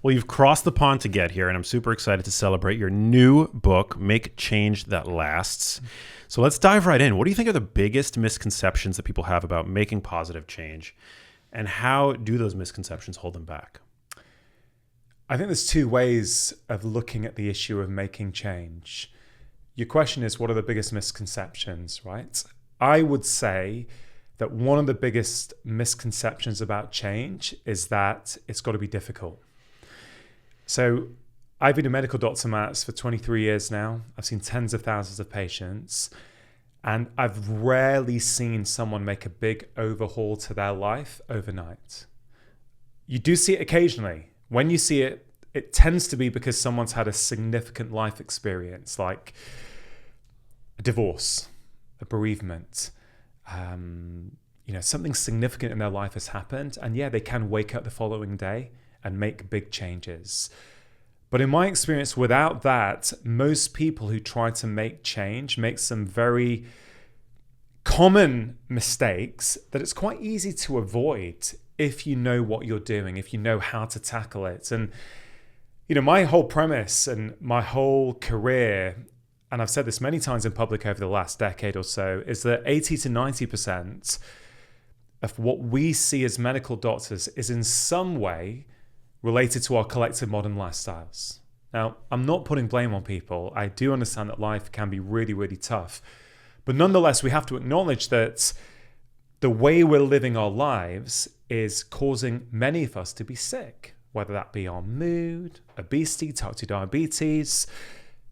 Well, you've crossed the pond to get here, and I'm super excited to celebrate your new book, Make Change That Lasts. So let's dive right in. What do you think are the biggest misconceptions that people have about making positive change, and how do those misconceptions hold them back? I think there's two ways of looking at the issue of making change. Your question is, what are the biggest misconceptions, right? I would say that one of the biggest misconceptions about change is that it's got to be difficult. So I've been a medical doctor, Matt, for 23 years now. I've seen tens of thousands of patients, and I've rarely seen someone make a big overhaul to their life overnight. You do see it occasionally. When you see it, it tends to be because someone's had a significant life experience, like a divorce, a bereavement, something significant in their life has happened, and they can wake up the following day and make big changes. But in my experience, without that, most people who try to make change make some very common mistakes that it's quite easy to avoid if you know what you're doing, if you know how to tackle it. And my whole premise and my whole career, and I've said this many times in public over the last decade or so, is that 80 to 90% of what we see as medical doctors is in some way related to our collective modern lifestyles. Now, I'm not putting blame on people. I do understand that life can be really, really tough. But nonetheless, we have to acknowledge that the way we're living our lives is causing many of us to be sick, whether that be our mood, obesity, type 2 diabetes.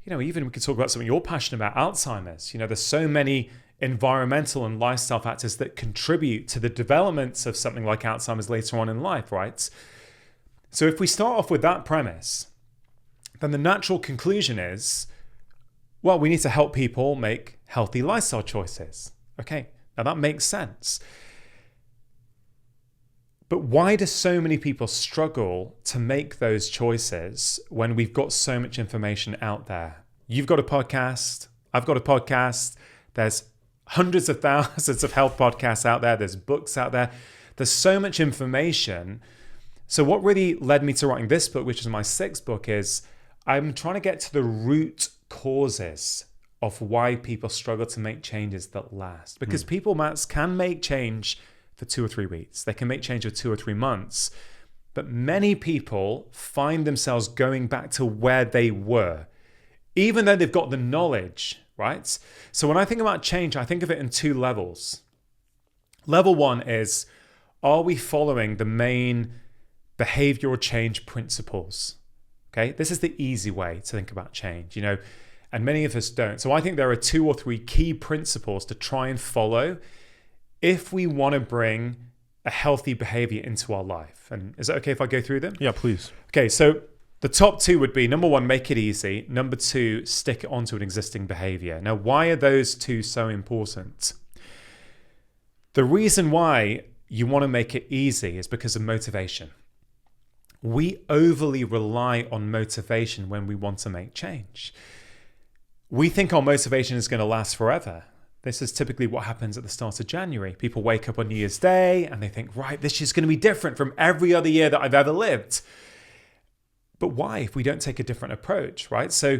Even we could talk about something you're passionate about, Alzheimer's. There's so many environmental and lifestyle factors that contribute to the development of something like Alzheimer's later on in life, right? So if we start off with that premise, then the natural conclusion is, well, we need to help people make healthy lifestyle choices. Okay, now that makes sense. But why do so many people struggle to make those choices when we've got so much information out there? You've got a podcast, I've got a podcast, there's hundreds of thousands of health podcasts out there, there's books out there, there's so much information. So what really led me to writing this book, which is my 6th book, is I'm trying to get to the root causes of why people struggle to make changes that last. Because people, Matt, can make change for 2 or 3 weeks. They can make change for 2 or 3 months. But many people find themselves going back to where they were, even though they've got the knowledge, right? So when I think about change, I think of it in 2 levels. Level 1 is, are we following the main behavioral change principles? Okay, this is the easy way to think about change, and many of us don't. So I think there are 2 or 3 key principles to try and follow if we want to bring a healthy behavior into our life. And is it okay if I go through them? Yeah, please. Okay, so the top 2 would be, number 1, make it easy. Number 2, stick it onto an existing behavior. Now, why are those 2 so important? The reason why you want to make it easy is because of motivation. We overly rely on motivation when we want to make change. We think our motivation is going to last forever. This is typically what happens at the start of January. People wake up on New Year's Day and they think, right, this year's going to be different from every other year that I've ever lived. But why if we don't take a different approach, right? So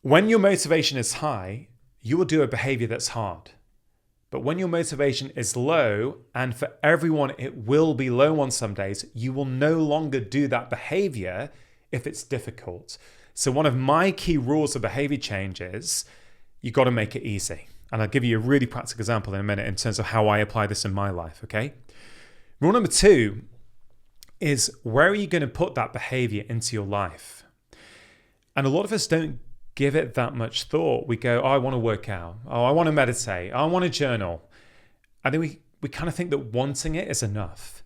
when your motivation is high, you will do a behavior that's hard. But when your motivation is low, and for everyone it will be low on some days, you will no longer do that behavior if it's difficult. So one of my key rules of behavior change is you got to make it easy. And I'll give you a really practical example in a minute in terms of how I apply this in my life, okay? Rule number 2 is, where are you going to put that behavior into your life? And a lot of us don't give it that much thought. We go, I want to work out. I want to meditate. I want to journal. And then we kind of think that wanting it is enough.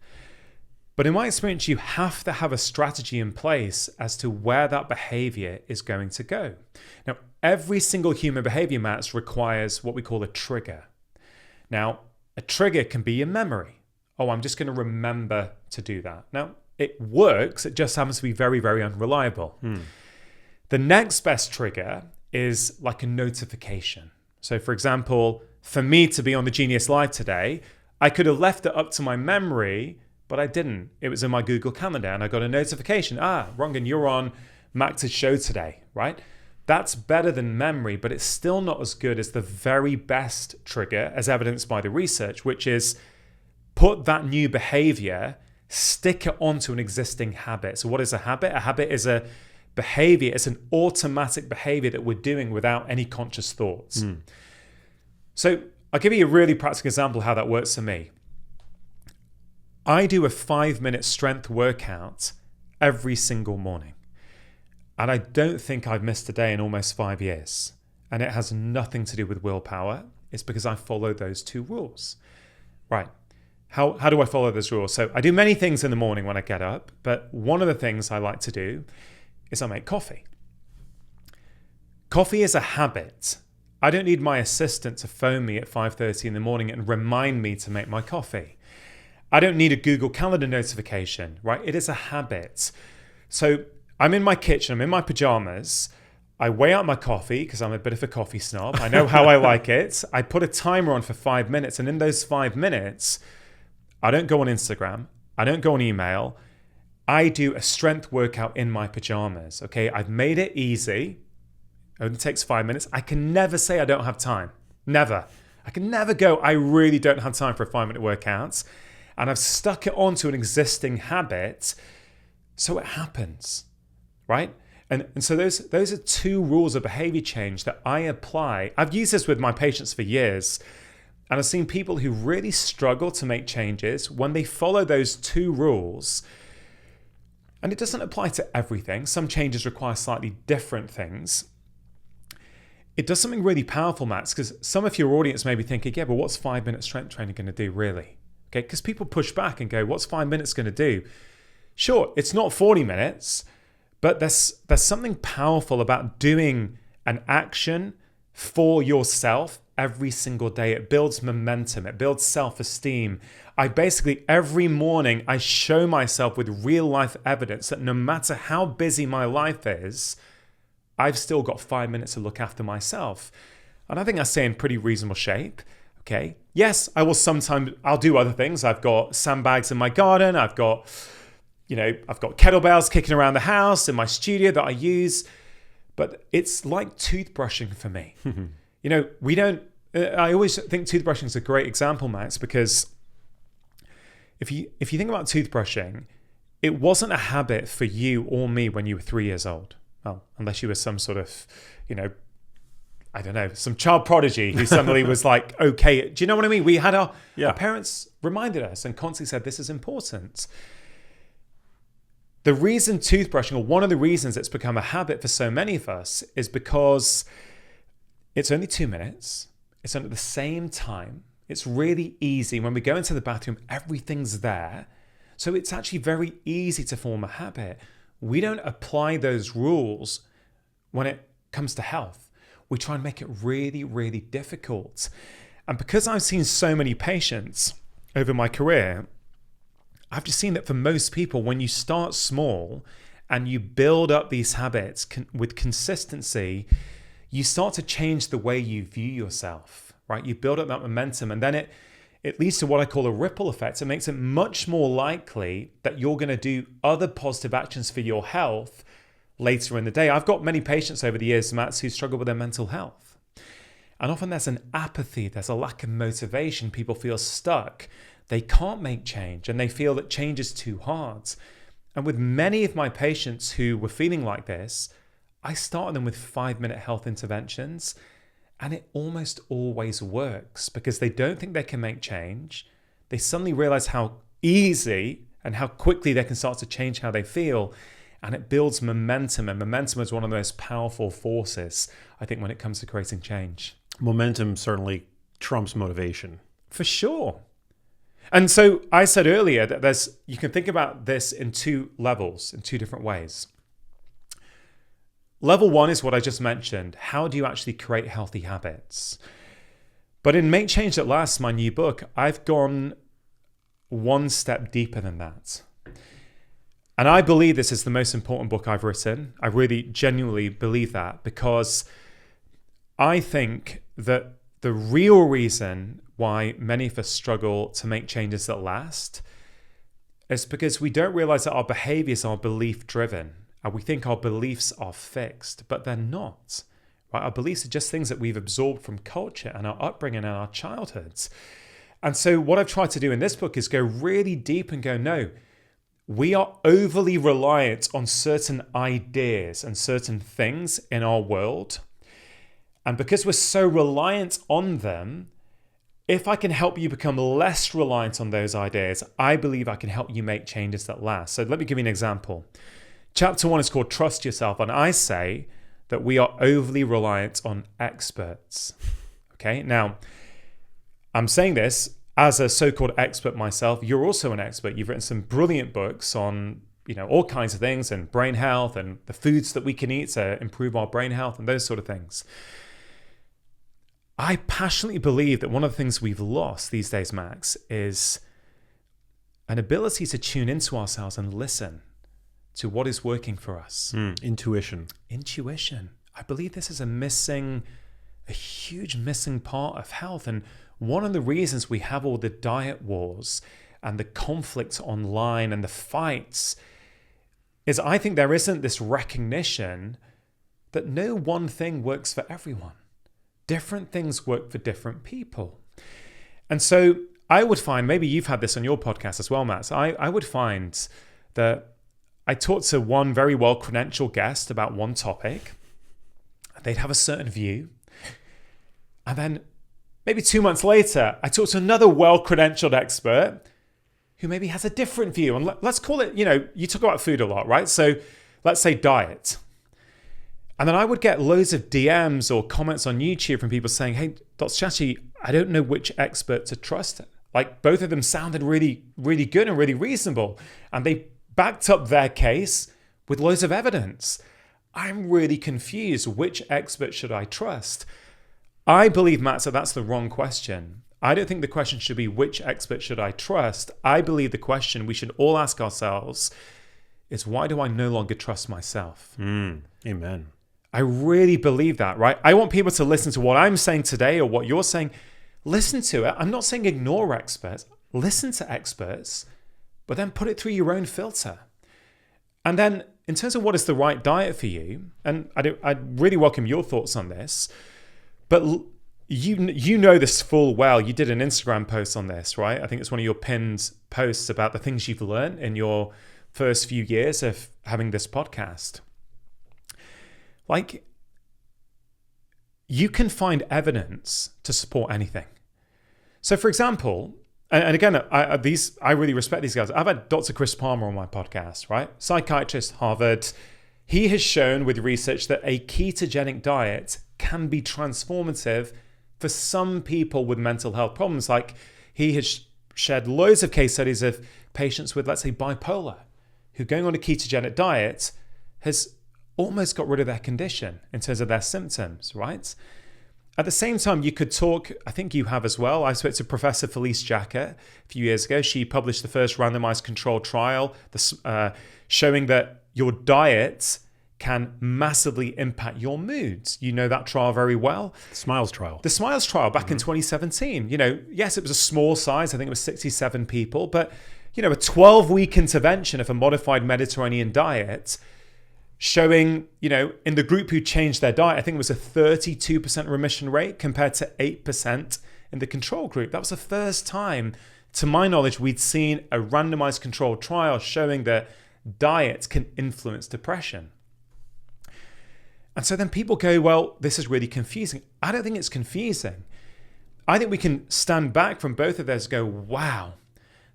But in my experience, you have to have a strategy in place as to where that behavior is going to go. Now, every single human behavior, Matt, requires what we call a trigger. Now, a trigger can be your memory. Oh, I'm just going to remember to do that. Now, it works. It just happens to be very, very unreliable. The next best trigger is like a notification. So for example, for me to be on the Genius Live today, I could have left it up to my memory, but I didn't. It was in my Google Calendar and I got a notification. Rangan, you're on Max's show today, right? That's better than memory, but it's still not as good as the very best trigger, as evidenced by the research, which is put that new behavior, stick it onto an existing habit. So what is a habit? A habit is a behavior. It's an automatic behavior that we're doing without any conscious thoughts. So I'll give you a really practical example of how that works for me. I do a 5-minute strength workout every single morning. And I don't think I've missed a day in almost 5 years. And it has nothing to do with willpower. It's because I follow those 2 rules. Right. How do I follow those rules? So I do many things in the morning when I get up, but one of the things I like to do is I make coffee. Coffee is a habit. I don't need my assistant to phone me at 5:30 in the morning and remind me to make my coffee. I don't need a Google Calendar notification, right? It is a habit. So I'm in my kitchen, I'm in my pajamas. I weigh out my coffee because I'm a bit of a coffee snob. I know how I like it. I put a timer on for 5 minutes. And in those 5 minutes, I don't go on Instagram. I don't go on email. I do a strength workout in my pajamas. Okay, I've made it easy. It only takes 5 minutes. I can never say I don't have time. Never. I can never go, I really don't have time for a 5-minute workout. And I've stuck it onto an existing habit. So it happens. Right? And so those are 2 rules of behavior change that I apply. I've used this with my patients for years, and I've seen people who really struggle to make changes when they follow those 2 rules. And it doesn't apply to everything. Some changes require slightly different things. It does something really powerful, Max, because some of your audience may be thinking, yeah, but what's 5-minute strength training going to do really? Okay, because people push back and go, what's 5 minutes going to do? Sure, it's not 40 minutes. But there's something powerful about doing an action for yourself every single day. It builds momentum. It builds self-esteem. Every morning, I show myself with real life evidence that no matter how busy my life is, I've still got 5 minutes to look after myself. And I think I stay in pretty reasonable shape. Okay. Yes, I'll do other things. I've got sandbags in my garden. I've got kettlebells kicking around the house in my studio that I use, but it's like toothbrushing for me. I always think toothbrushing is a great example, Max, because if you think about toothbrushing, it wasn't a habit for you or me when you were 3 years old. Well, unless you were some sort of, some child prodigy who suddenly was like, okay, do you know what I mean? We had our parents reminded us and constantly said, this is important. The reason toothbrushing, or one of the reasons it's become a habit for so many of us, is because it's only 2 minutes. It's done at the same time. It's really easy. When we go into the bathroom, everything's there. So it's actually very easy to form a habit. We don't apply those rules when it comes to health. We try and make it really, really difficult. And because I've seen so many patients over my career, I've just seen that for most people, when you start small and you build up these habits with consistency, you start to change the way you view yourself, right? You build up that momentum, and then it leads to what I call a ripple effect. It makes it much more likely that you're going to do other positive actions for your health later in the day. I've got many patients over the years, Matt, who struggle with their mental health. And often there's an apathy, there's a lack of motivation. People feel stuck. They can't make change, and they feel that change is too hard. And with many of my patients who were feeling like this, I started them with 5-minute health interventions, and it almost always works because they don't think they can make change. They suddenly realize how easy and how quickly they can start to change how they feel, and it builds momentum. And momentum is one of the most powerful forces, I think, when it comes to creating change. Momentum certainly trumps motivation. For sure. And so I said earlier that you can think about this in 2 levels, in 2 different ways. Level 1 is what I just mentioned. How do you actually create healthy habits? But in Make Change That Lasts, my new book, I've gone one step deeper than that. And I believe this is the most important book I've written. I really genuinely believe that, because I think that the real reason why many of us struggle to make changes that last is because we don't realize that our behaviors are belief driven, and we think our beliefs are fixed, but they're not. Right? Our beliefs are just things that we've absorbed from culture and our upbringing and our childhoods. And so what I've tried to do in this book is go really deep and go, no, we are overly reliant on certain ideas and certain things in our world. And because we're so reliant on them, if I can help you become less reliant on those ideas, I believe I can help you make changes that last. So let me give you an example. Chapter 1 is called Trust Yourself. And I say that we are overly reliant on experts. Okay, now I'm saying this as a so-called expert myself. You're also an expert. You've written some brilliant books on, all kinds of things, and brain health and the foods that we can eat to improve our brain health and those sort of things. I passionately believe that one of the things we've lost these days, Max, is an ability to tune into ourselves and listen to what is working for us. Intuition. I believe this is a huge missing part of health. And one of the reasons we have all the diet wars and the conflict online and the fights is I think there isn't this recognition that no one thing works for everyone. Different things work for different people. And so I would find, maybe you've had this on your podcast as well, Matt, I would find that I talked to one very well-credentialed guest about one topic. They'd have a certain view. And then maybe 2 months later, I talked to another well-credentialed expert who maybe has a different view. And let's call it, you talk about food a lot, right? So let's say diet. And then I would get loads of DMs or comments on YouTube from people saying, hey, Dr. Chatterjee, I don't know which expert to trust. Like both of them sounded really, really good and really reasonable. And they backed up their case with loads of evidence. I'm really confused. Which expert should I trust? I believe, Matt, so that's the wrong question. I don't think the question should be which expert should I trust. I believe the question we should all ask ourselves is, why do I no longer trust myself? Amen. I really believe that, right? I want people to listen to what I'm saying today or what you're saying. Listen to it. I'm not saying ignore experts. Listen to experts, but then put it through your own filter. And then in terms of what is the right diet for you, and I'd really welcome your thoughts on this, but you know this full well. You did an Instagram post on this, right? I think it's one of your pinned posts about the things you've learned in your first few years of having this podcast. Like, you can find evidence to support anything. So, for example, and again, I really respect these guys. I've had Dr. Chris Palmer on my podcast, right? Psychiatrist, Harvard. He has shown with research that a ketogenic diet can be transformative for some people with mental health problems. Like, he has shared loads of case studies of patients with, let's say, bipolar, who going on a ketogenic diet has almost got rid of their condition in terms of their symptoms, right? At the same time, you could talk, I think you have as well. I spoke to Professor Felice Jacka a few years ago. She published the first randomized controlled trial showing that your diet can massively impact your moods. You know that trial very well. The SMILES trial. The SMILES trial back in 2017. Yes, it was a small size. I think it was 67 people. But, a 12-week intervention of a modified Mediterranean diet showing, in the group who changed their diet, I think it was a 32% remission rate compared to 8% in the control group. That was the first time, to my knowledge, we'd seen a randomized controlled trial showing that diet can influence depression. And so then people go, well, this is really confusing. I don't think it's confusing. I think we can stand back from both of those and go, wow,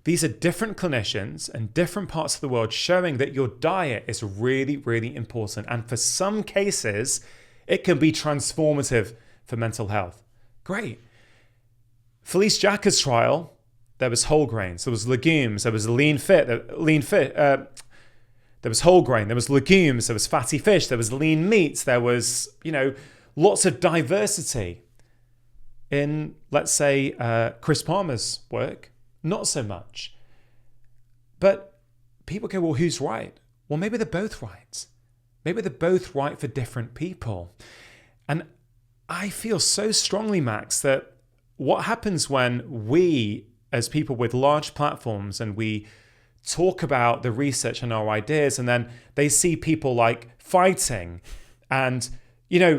these are different clinicians and different parts of the world showing that your diet is really, really important. And for some cases, it can be transformative for mental health. Great. Felice Jacka's trial, there was whole grains, there was legumes, there was lean fit, there was whole grain, there was legumes, there was fatty fish, there was lean meats, there was, lots of diversity. In, let's say, Chris Palmer's work, not so much. But people go, well, who's right? Well, maybe they're both right. Maybe they're both right for different people. And I feel so strongly, Max, that what happens when we, as people with large platforms, and we talk about the research and our ideas, and then they see people like fighting and,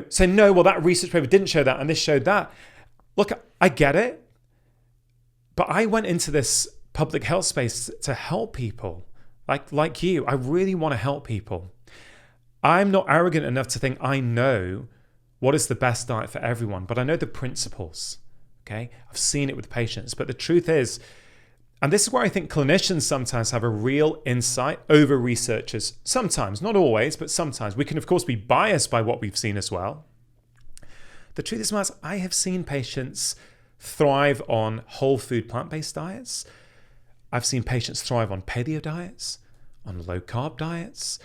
say, no, well, that research paper didn't show that and this showed that. Look, I get it. But I went into this public health space to help people like you. I really want to help people. I'm not arrogant enough to think I know what is the best diet for everyone, but I know the principles. Okay, I've seen it with patients. But the truth is, and this is where I think clinicians sometimes have a real insight over researchers. Sometimes, not always, but sometimes. We can, of course, be biased by what we've seen as well. The truth is, Miles, I have seen patients thrive on whole food plant-based diets. I've seen patients thrive on paleo diets, on low-carb diets.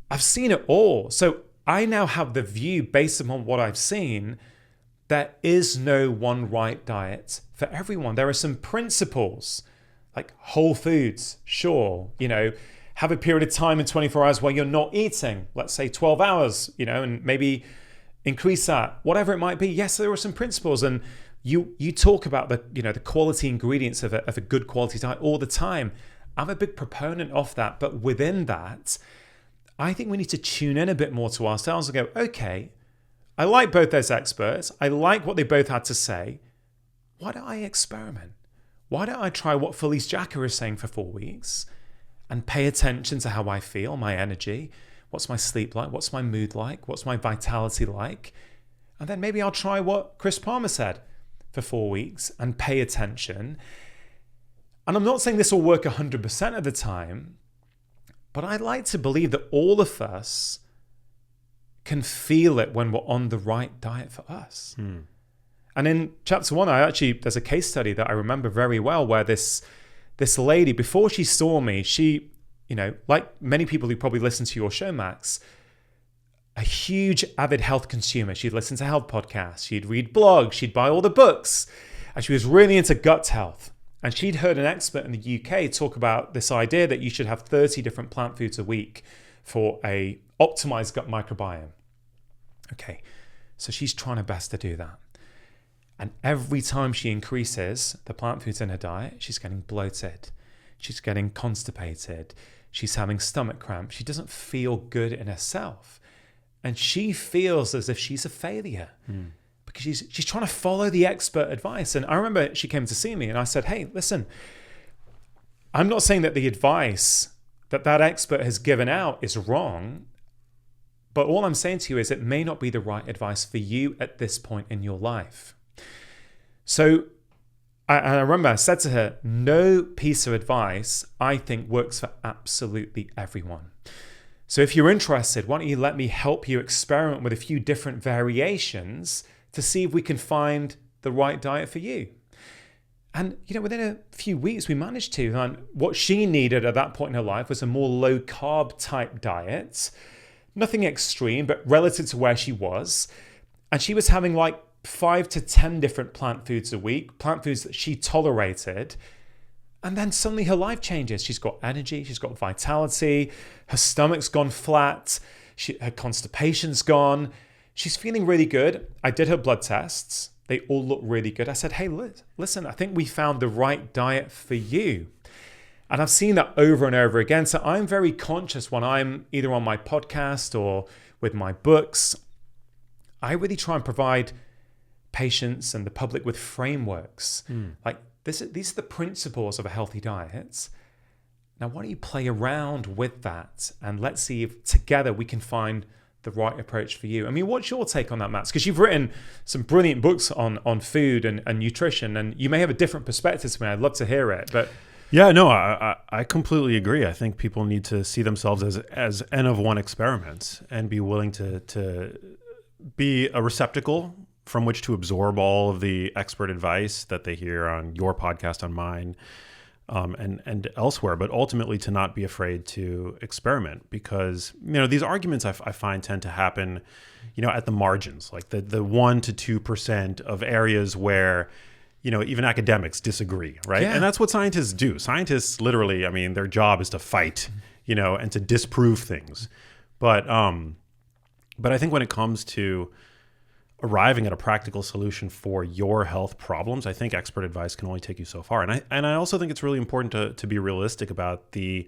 I've seen it all. So I now have the view based upon what I've seen. There is no one right diet for everyone. There are some principles like whole foods, sure, have a period of time in 24 hours where you're not eating, let's say 12 hours, and maybe increase that, whatever it might be. Yes, there are some principles, and you talk about the quality ingredients of a good quality diet all the time. I'm a big proponent of that, but within that, I think we need to tune in a bit more to ourselves and go, okay, I like both those experts. I like what they both had to say. Why don't I experiment? Why don't I try what Felice Jacka is saying for 4 weeks and pay attention to how I feel, my energy, what's my sleep like, what's my mood like, what's my vitality like? And then maybe I'll try what Chris Palmer said for 4 weeks and pay attention. And I'm not saying this will work 100% of the time, but I'd like to believe that all of us can feel it when we're on the right diet for us. And in chapter 1, there's a case study that I remember very well where this lady, before she saw me, she, like many people who probably listen to your show, Max, a huge avid health consumer. She'd listen to health podcasts, she'd read blogs, she'd buy all the books, and she was really into gut health. And she'd heard an expert in the UK talk about this idea that you should have 30 different plant foods a week for a optimized gut microbiome. Okay, so she's trying her best to do that. And every time she increases the plant foods in her diet, she's getting bloated, she's getting constipated, she's having stomach cramps, she doesn't feel good in herself. And she feels as if she's a failure because she's trying to follow the expert advice. And I remember she came to see me and I said, hey, listen, I'm not saying that the advice that expert has given out is wrong, but all I'm saying to you is it may not be the right advice for you at this point in your life. So I remember I said to her, no piece of advice I think works for absolutely everyone. So if you're interested, why don't you let me help you experiment with a few different variations to see if we can find the right diet for you. And, within a few weeks, we managed to. And what she needed at that point in her life was a more low-carb type diet. Nothing extreme, but relative to where she was. And she was having 5 to 10 different plant foods a week, plant foods that she tolerated. And then suddenly her life changes. She's got energy, she's got vitality, her stomach's gone flat, her constipation's gone. She's feeling really good. I did her blood tests. They all look really good. I said, hey, listen, I think we found the right diet for you. And I've seen that over and over again. So I'm very conscious when I'm either on my podcast or with my books. I really try and provide patients and the public with frameworks. These are the principles of a healthy diet. Now, why don't you play around with that and let's see if together we can find the right approach for you. I mean, what's your take on that, Matt? Because you've written some brilliant books on food and nutrition, and you may have a different perspective to me. I'd love to hear it. But yeah, no, I completely agree. I think people need to see themselves as N of one experiments and be willing to be a receptacle from which to absorb all of the expert advice that they hear on your podcast, on mine, and elsewhere, but ultimately to not be afraid to experiment, because these arguments I find tend to happen at the margins, like the 1% to 2% of areas where even academics disagree, right? Yeah. And that's what scientists do. Scientists literally, their job is to fight, and to disprove things. But I think when it comes to arriving at a practical solution for your health problems, I think expert advice can only take you so far. And I also think it's really important to be realistic about the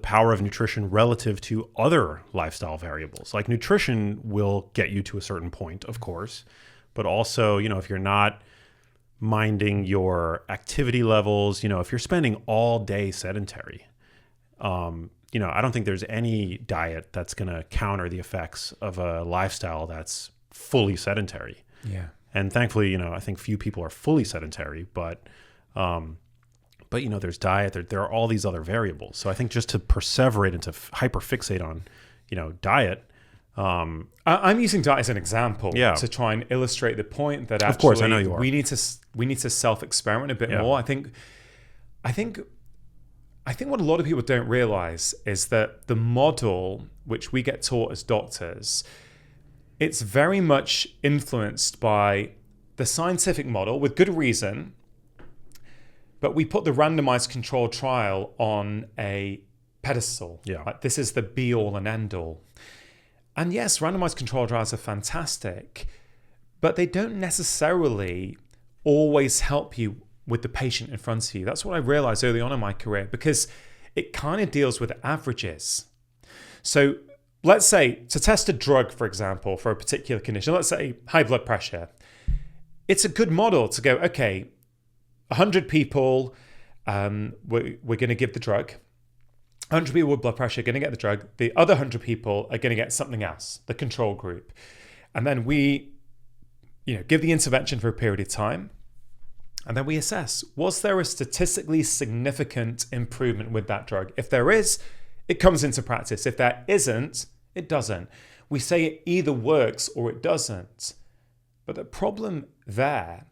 power of nutrition relative to other lifestyle variables. Like nutrition will get you to a certain point, of course, but also, if you're not minding your activity levels, if you're spending all day sedentary, I don't think there's any diet that's going to counter the effects of a lifestyle that's fully sedentary. Yeah. And thankfully, I think few people are fully sedentary, but there's diet, there are all these other variables. So I think just to perseverate and to hyperfixate on, diet. I'm using diet as an example to try and illustrate the point that actually, of course, I know you are. we need to self-experiment a bit more. I think what a lot of people don't realize is that the model which we get taught as doctors, it's very much influenced by the scientific model with good reason, but we put the randomized controlled trial on a pedestal. Yeah. Like, this is the be all and end all. And yes, randomized controlled trials are fantastic, but they don't necessarily always help you with the patient in front of you. That's what I realized early on in my career, because it kind of deals with averages. So let's say to test a drug, for example, for a particular condition, let's say high blood pressure, it's a good model to go, okay, 100 people, we're going to give the drug. 100 people with blood pressure are going to get the drug. The other 100 people are going to get something else, the control group. And then we, give the intervention for a period of time. And then we assess, was there a statistically significant improvement with that drug? If there is, it comes into practice. If there isn't, it doesn't. We say it either works or it doesn't. But the problem there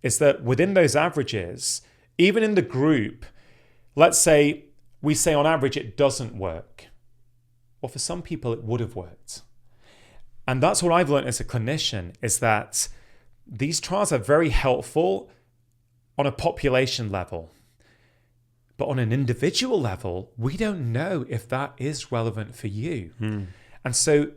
is that within those averages, even in the group, let's say we say on average it doesn't work. Well, for some people it would have worked. And that's what I've learned as a clinician, is that these trials are very helpful on a population level. But on an individual level, we don't know if that is relevant for you. And so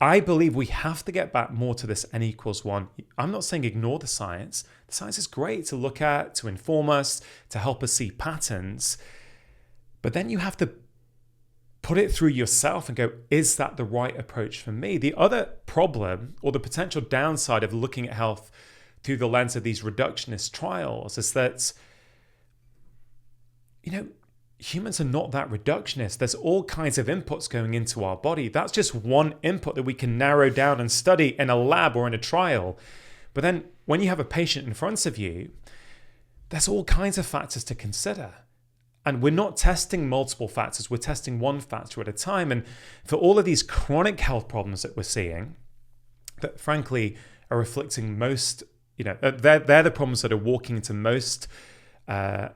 I believe we have to get back more to this N=1. I'm not saying ignore the science. The science is great to look at, to inform us, to help us see patterns. But then you have to put it through yourself and go, is that the right approach for me? The other problem, or the potential downside of looking at health through the lens of these reductionist trials, is that, humans are not that reductionist. There's all kinds of inputs going into our body. That's just one input that we can narrow down and study in a lab or in a trial. But then when you have a patient in front of you, there's all kinds of factors to consider. And we're not testing multiple factors. We're testing one factor at a time. And for all of these chronic health problems that we're seeing, that frankly are afflicting most, they're the problems that are walking into most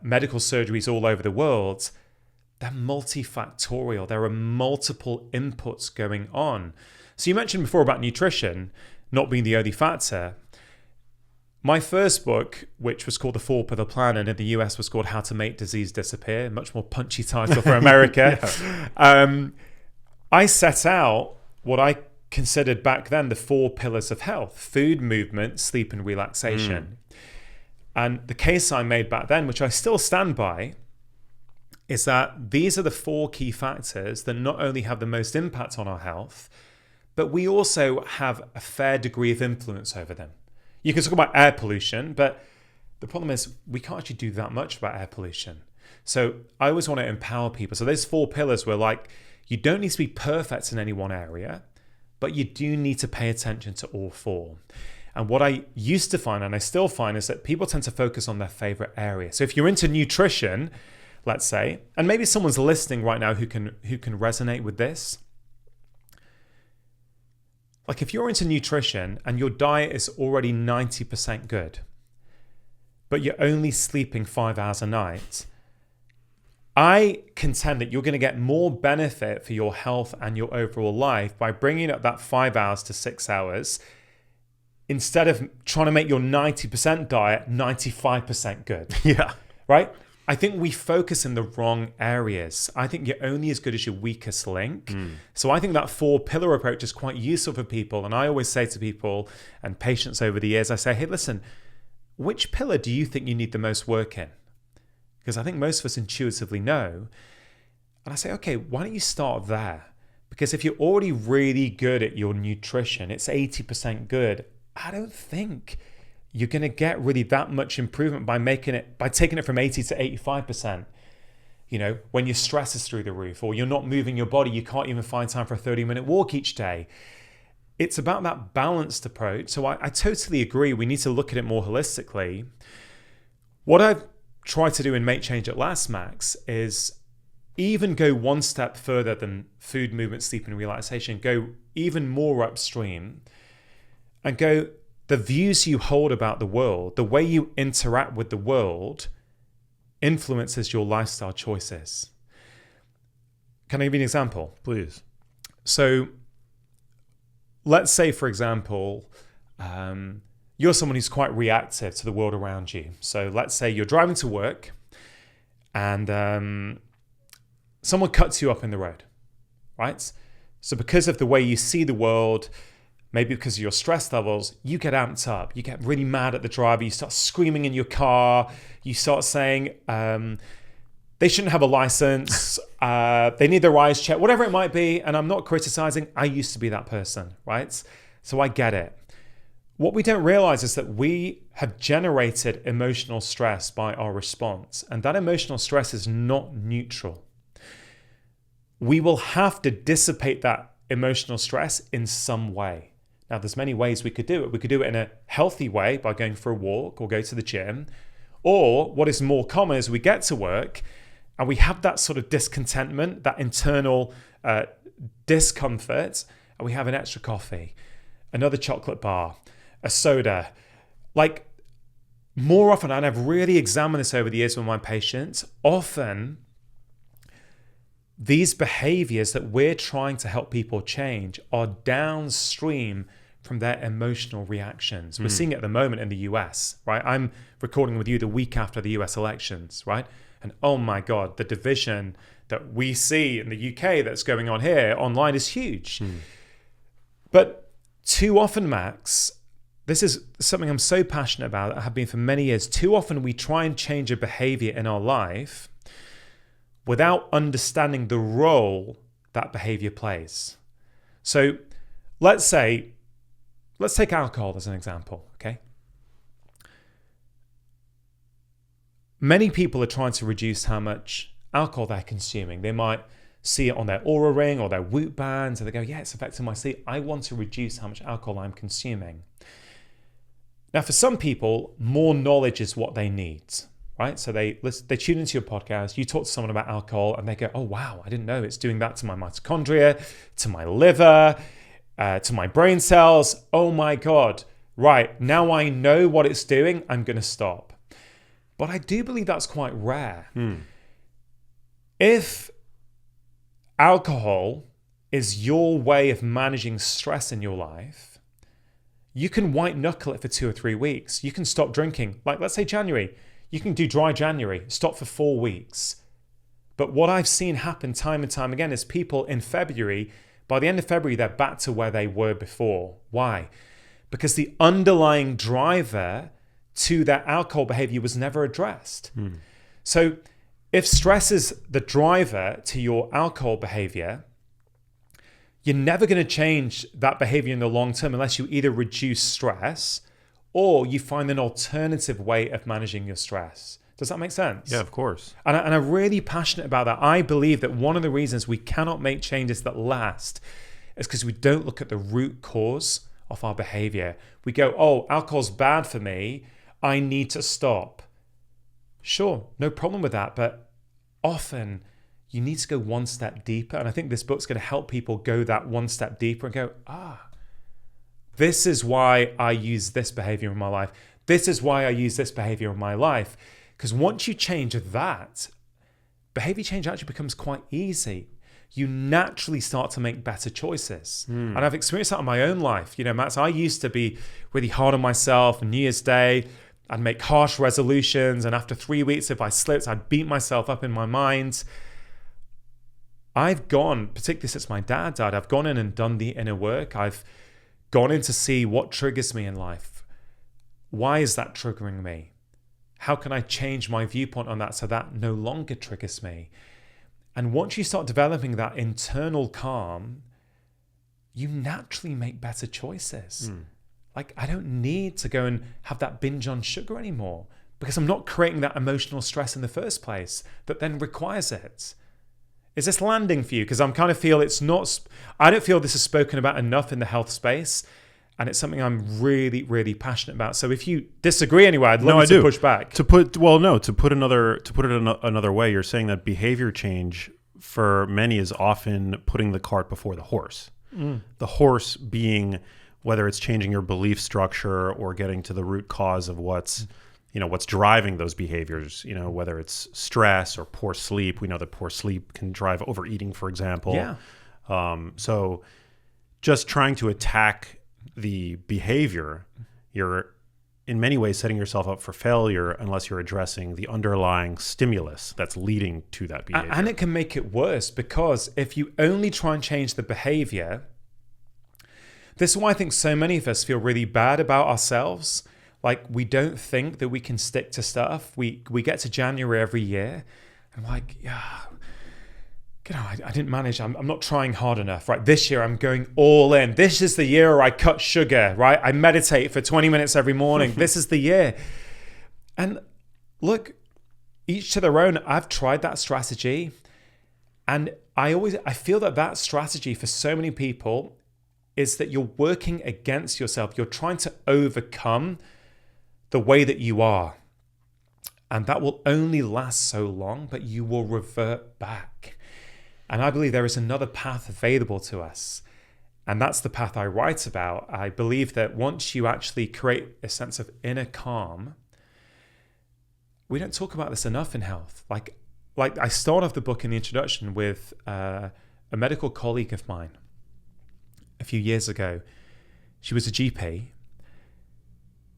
medical surgeries all over the world. They're multifactorial. There are multiple inputs going on. So you mentioned before about nutrition not being the only factor. My first book, which was called The 4-Pillar Plan, and in the US was called How to Make Disease Disappear, much more punchy title for America. I set out what I considered back then the 4 pillars of health: food, movement, sleep, and relaxation. And the case I made back then, which I still stand by, is that these are the 4 key factors that not only have the most impact on our health, but we also have a fair degree of influence over them. You can talk about air pollution, but the problem is we can't actually do that much about air pollution. So I always want to empower people. So those 4 pillars were like, you don't need to be perfect in any one area, but you do need to pay attention to all 4. And what I used to find, and I still find, is that people tend to focus on their favorite area. So if you're into nutrition, let's say, and maybe someone's listening right now who can resonate with this. Like if you're into nutrition and your diet is already 90% good, but you're only sleeping 5 hours a night, I contend that you're going to get more benefit for your health and your overall life by bringing up that 5 hours to 6 hours, instead of trying to make your 90% diet 95% good. Yeah. Right? I think we focus in the wrong areas. I think you're only as good as your weakest link. So I think that 4-pillar approach is quite useful for people. And I always say to people and patients over the years, I say, hey, listen, which pillar do you think you need the most work in? Because I think most of us intuitively know. And I say, okay, why don't you start there? Because if you're already really good at your nutrition, it's 80% good. I don't think you're going to get really that much improvement by taking it from 80 to 85%. You know, when your stress is through the roof, or you're not moving your body, you can't even find time for a 30-minute walk each day. It's about that balanced approach. So I totally agree. We need to look at it more holistically. What I've tried to do in Make Change At Last, Max, is even go one step further than food, movement, sleep, and relaxation. Go even more upstream and go, the views you hold about the world, the way you interact with the world, influences your lifestyle choices. Can I give you an example? Please. So let's say, for example, you're someone who's quite reactive to the world around you. So let's say you're driving to work and someone cuts you up in the road, right? So because of the way you see the world, maybe because of your stress levels, you get amped up. You get really mad at the driver. You start screaming in your car. You start saying they shouldn't have a license. They need their eyes checked, whatever it might be. And I'm not criticizing. I used to be that person, right? So I get it. What we don't realize is that we have generated emotional stress by our response. And that emotional stress is not neutral. We will have to dissipate that emotional stress in some way. Now, there's many ways we could do it. We could do it in a healthy way by going for a walk or go to the gym. Or what is more common is we get to work and we have that sort of discontentment, that internal discomfort, and we have an extra coffee, another chocolate bar, a soda. Like, more often, and I've really examined this over the years with my patients, often these behaviors that we're trying to help people change are downstream from their emotional reactions. We're seeing it at the moment in the US, right? I'm recording with you the week after the US elections, right? And oh my God, the division that we see in the UK that's going on here online is huge. But too often, Max, this is something I'm so passionate about, I have been for many years. Too often we try and change a behavior in our life without understanding the role that behavior plays. So let's take alcohol as an example, okay? Many people are trying to reduce how much alcohol they're consuming. They might see it on their Oura Ring or their Whoop bands, and they go, yeah, it's affecting my sleep. I want to reduce how much alcohol I'm consuming. Now, for some people, more knowledge is what they need, right? So they tune into your podcast, you talk to someone about alcohol, and they go, oh, wow, I didn't know it's doing that to my mitochondria, to my liver, to my brain cells. Oh my God, right, now I know what it's doing, I'm going to stop. But I do believe that's quite rare. If alcohol is your way of managing stress in your life, you can white knuckle it for 2 or 3 weeks. You can stop drinking. Like, let's say January. You can do dry January, stop for 4 weeks. But what I've seen happen time and time again is people in February, by the end of February, they're back to where they were before. Why? Because the underlying driver to that alcohol behavior was never addressed. So if stress is the driver to your alcohol behavior, you're never going to change that behavior in the long term unless you either reduce stress or you find an alternative way of managing your stress. Does that make sense? Yeah, of course. And I'm really passionate about that. I believe that one of the reasons we cannot make changes that last is because we don't look at the root cause of our behavior. We go, oh, alcohol's bad for me, I need to stop. Sure, no problem with that, but often you need to go one step deeper. And I think this book's going to help people go that one step deeper and go, this is why I use this behavior in my life. This is why I use this behavior in my life. Because once you change that, behavior change actually becomes quite easy. You naturally start to make better choices. And I've experienced that in my own life. You know, Max, I used to be really hard on myself. New Year's Day, I'd make harsh resolutions. And after 3 weeks, if I slipped, I'd beat myself up in my mind. I've gone, particularly since my dad died, I've gone in and done the inner work. I've gone in to see what triggers me in life. Why is that triggering me? How can I change my viewpoint on that so that no longer triggers me? And once you start developing that internal calm, you naturally make better choices. Like, I don't need to go and have that binge on sugar anymore because I'm not creating that emotional stress in the first place that then requires it. Is this landing for you? Because I'm kind of feel it's not, I don't feel this is spoken about enough in the health space. And it's something I'm really, really passionate about. So if you disagree anyway, I'd love you to push back. To put it another way, you're saying that behavior change for many is often putting the cart before the horse. The horse being whether it's changing your belief structure or getting to the root cause of what's driving those behaviors, whether it's stress or poor sleep. We know that poor sleep can drive overeating, for example. Yeah. So just trying to attack the behavior, you're in many ways setting yourself up for failure unless you're addressing the underlying stimulus that's leading to that behavior. And it can make it worse because if you only try and change the behavior, this is why I think so many of us feel really bad about ourselves. Like, we don't think that we can stick to stuff. We get to January every year and I'm like, yeah, I didn't manage. I'm not trying hard enough, right? This year I'm going all in. This is the year where I cut sugar, right? I meditate for 20 minutes every morning. This is the year. And look, each to their own. I've tried that strategy. And I feel that strategy for so many people is that you're working against yourself. You're trying to overcome the way that you are. And that will only last so long, but you will revert back. And I believe there is another path available to us. And that's the path I write about. I believe that once you actually create a sense of inner calm, we don't talk about this enough in health. Like I start off the book in the introduction with a medical colleague of mine a few years ago. She was a GP.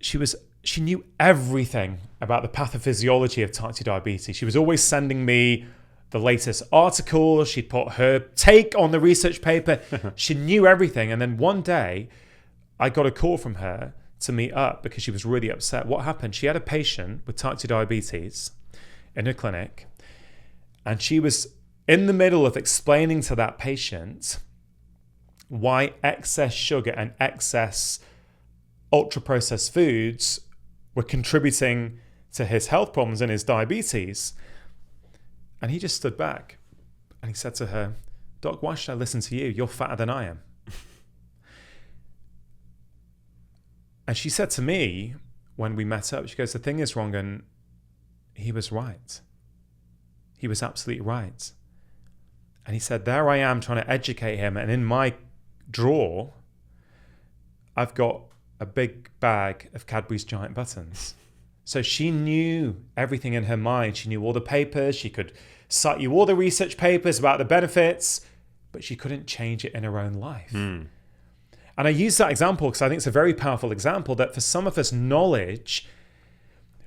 She knew everything about the pathophysiology of type 2 diabetes. She was always sending me the latest article. She'd put her take on the research paper. She knew everything. And then one day I got a call from her to meet up because she was really upset. What happened? She had a patient with type 2 diabetes in her clinic. And she was in the middle of explaining to that patient why excess sugar and excess ultra-processed foods were contributing to his health problems and his diabetes. And he just stood back and he said to her, "Doc, why should I listen to you? You're fatter than I am." And she said to me when we met up, she goes, "The thing is, Rangan, he was right. He was absolutely right." And he said, there I am trying to educate him. And in my drawer, I've got a big bag of Cadbury's Giant Buttons. So she knew everything in her mind. She knew all the papers. She could cite you all the research papers about the benefits, but she couldn't change it in her own life. And I use that example because I think it's a very powerful example that for some of us, knowledge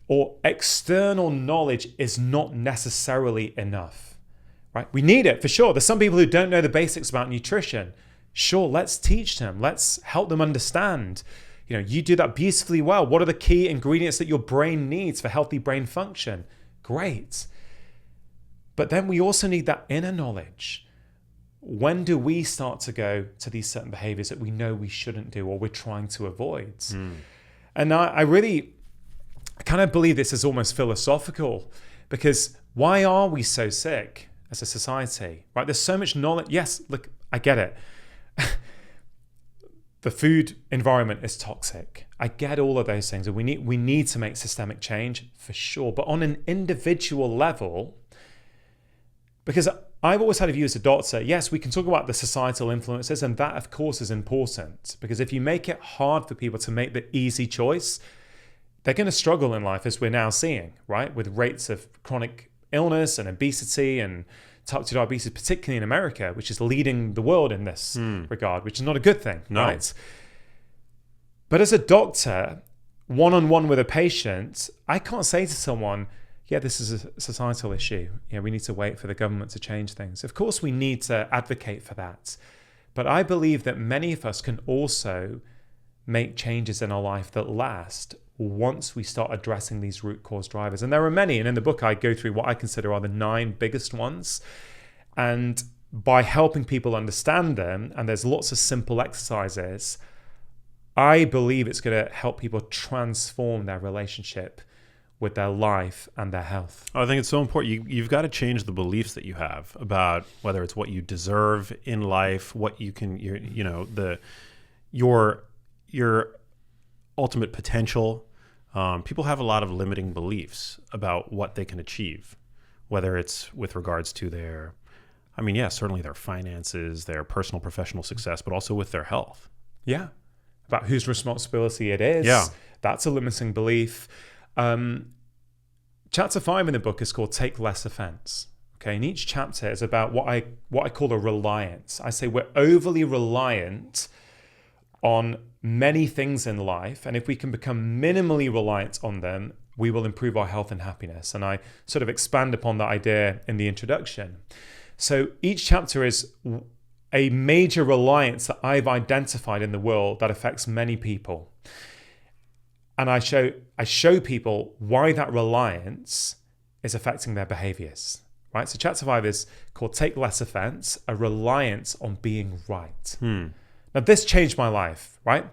or external knowledge is not necessarily enough, right? We need it for sure. There's some people who don't know the basics about nutrition. Sure, let's teach them. Let's help them understand. You do that beautifully well. What are the key ingredients that your brain needs for healthy brain function? Great. But then we also need that inner knowledge. When do we start to go to these certain behaviors that we know we shouldn't do or we're trying to avoid? And I kind of believe this is almost philosophical because why are we so sick as a society, right? There's so much knowledge. Yes, look, I get it. The food environment is toxic. I get all of those things. And we need to make systemic change for sure. But on an individual level, because I've always had a view as a doctor, yes, we can talk about the societal influences, and that of course is important. Because if you make it hard for people to make the easy choice, they're going to struggle in life, as we're now seeing, right? With rates of chronic illness and obesity and type 2 diabetes, particularly in America, which is leading the world in this regard, which is not a good thing, right? But as a doctor, one-on-one with a patient, I can't say to someone, yeah, this is a societal issue. We need to wait for the government to change things. Of course, we need to advocate for that. But I believe that many of us can also make changes in our life that last once we start addressing these root cause drivers. And there are many. And in the book, I go through what I consider are the 9 biggest ones. And by helping people understand them, and there's lots of simple exercises, I believe it's going to help people transform their relationship with their life and their health. I think it's so important. You've got to change the beliefs that you have about whether it's what you deserve in life, what you can, your ultimate potential. People have a lot of limiting beliefs about what they can achieve, whether it's with regards to their, certainly their finances, their personal, professional success, but also with their health. Yeah. About whose responsibility it is. Yeah. That's a limiting belief. Chapter 5 in the book is called Take Less Offence. Okay, and each chapter is about what I call a reliance. I say we're overly reliant on many things in life, and if we can become minimally reliant on them, we will improve our health and happiness. And I sort of expand upon that idea in the introduction. So each chapter is a major reliance that I've identified in the world that affects many people. And I show people why that reliance is affecting their behaviors, right? So chapter 5 is called Take Less Offence, a reliance on being right. Now this changed my life, right?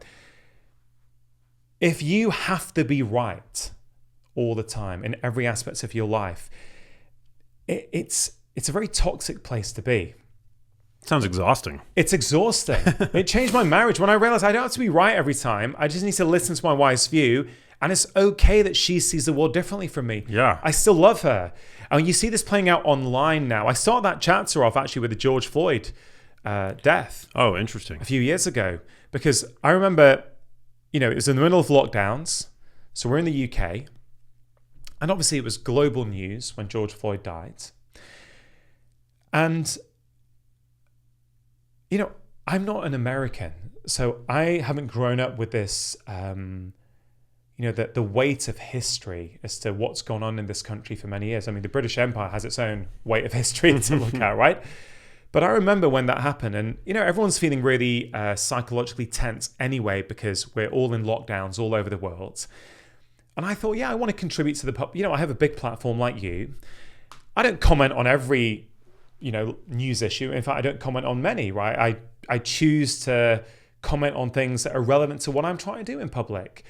If you have to be right all the time in every aspect of your life, it's a very toxic place to be. Sounds exhausting. It's exhausting. It changed my marriage when I realized I don't have to be right every time. I just need to listen to my wife's view. And it's okay that she sees the world differently from me. Yeah. I still love her. And you see this playing out online now. I started that chapter off actually with the George Floyd death. Oh, interesting. A few years ago. Because I remember, it was in the middle of lockdowns. So we're in the UK. And obviously it was global news when George Floyd died. And I'm not an American, so I haven't grown up with this, the weight of history as to what's gone on in this country for many years. The British Empire has its own weight of history to look at, right? But I remember when that happened, and everyone's feeling really psychologically tense anyway because we're all in lockdowns all over the world. And I thought, I want to contribute to the I have a big platform like you. I don't comment on every news issue. In fact, I don't comment on many, right? I choose to comment on things that are relevant to what I'm trying to do in public.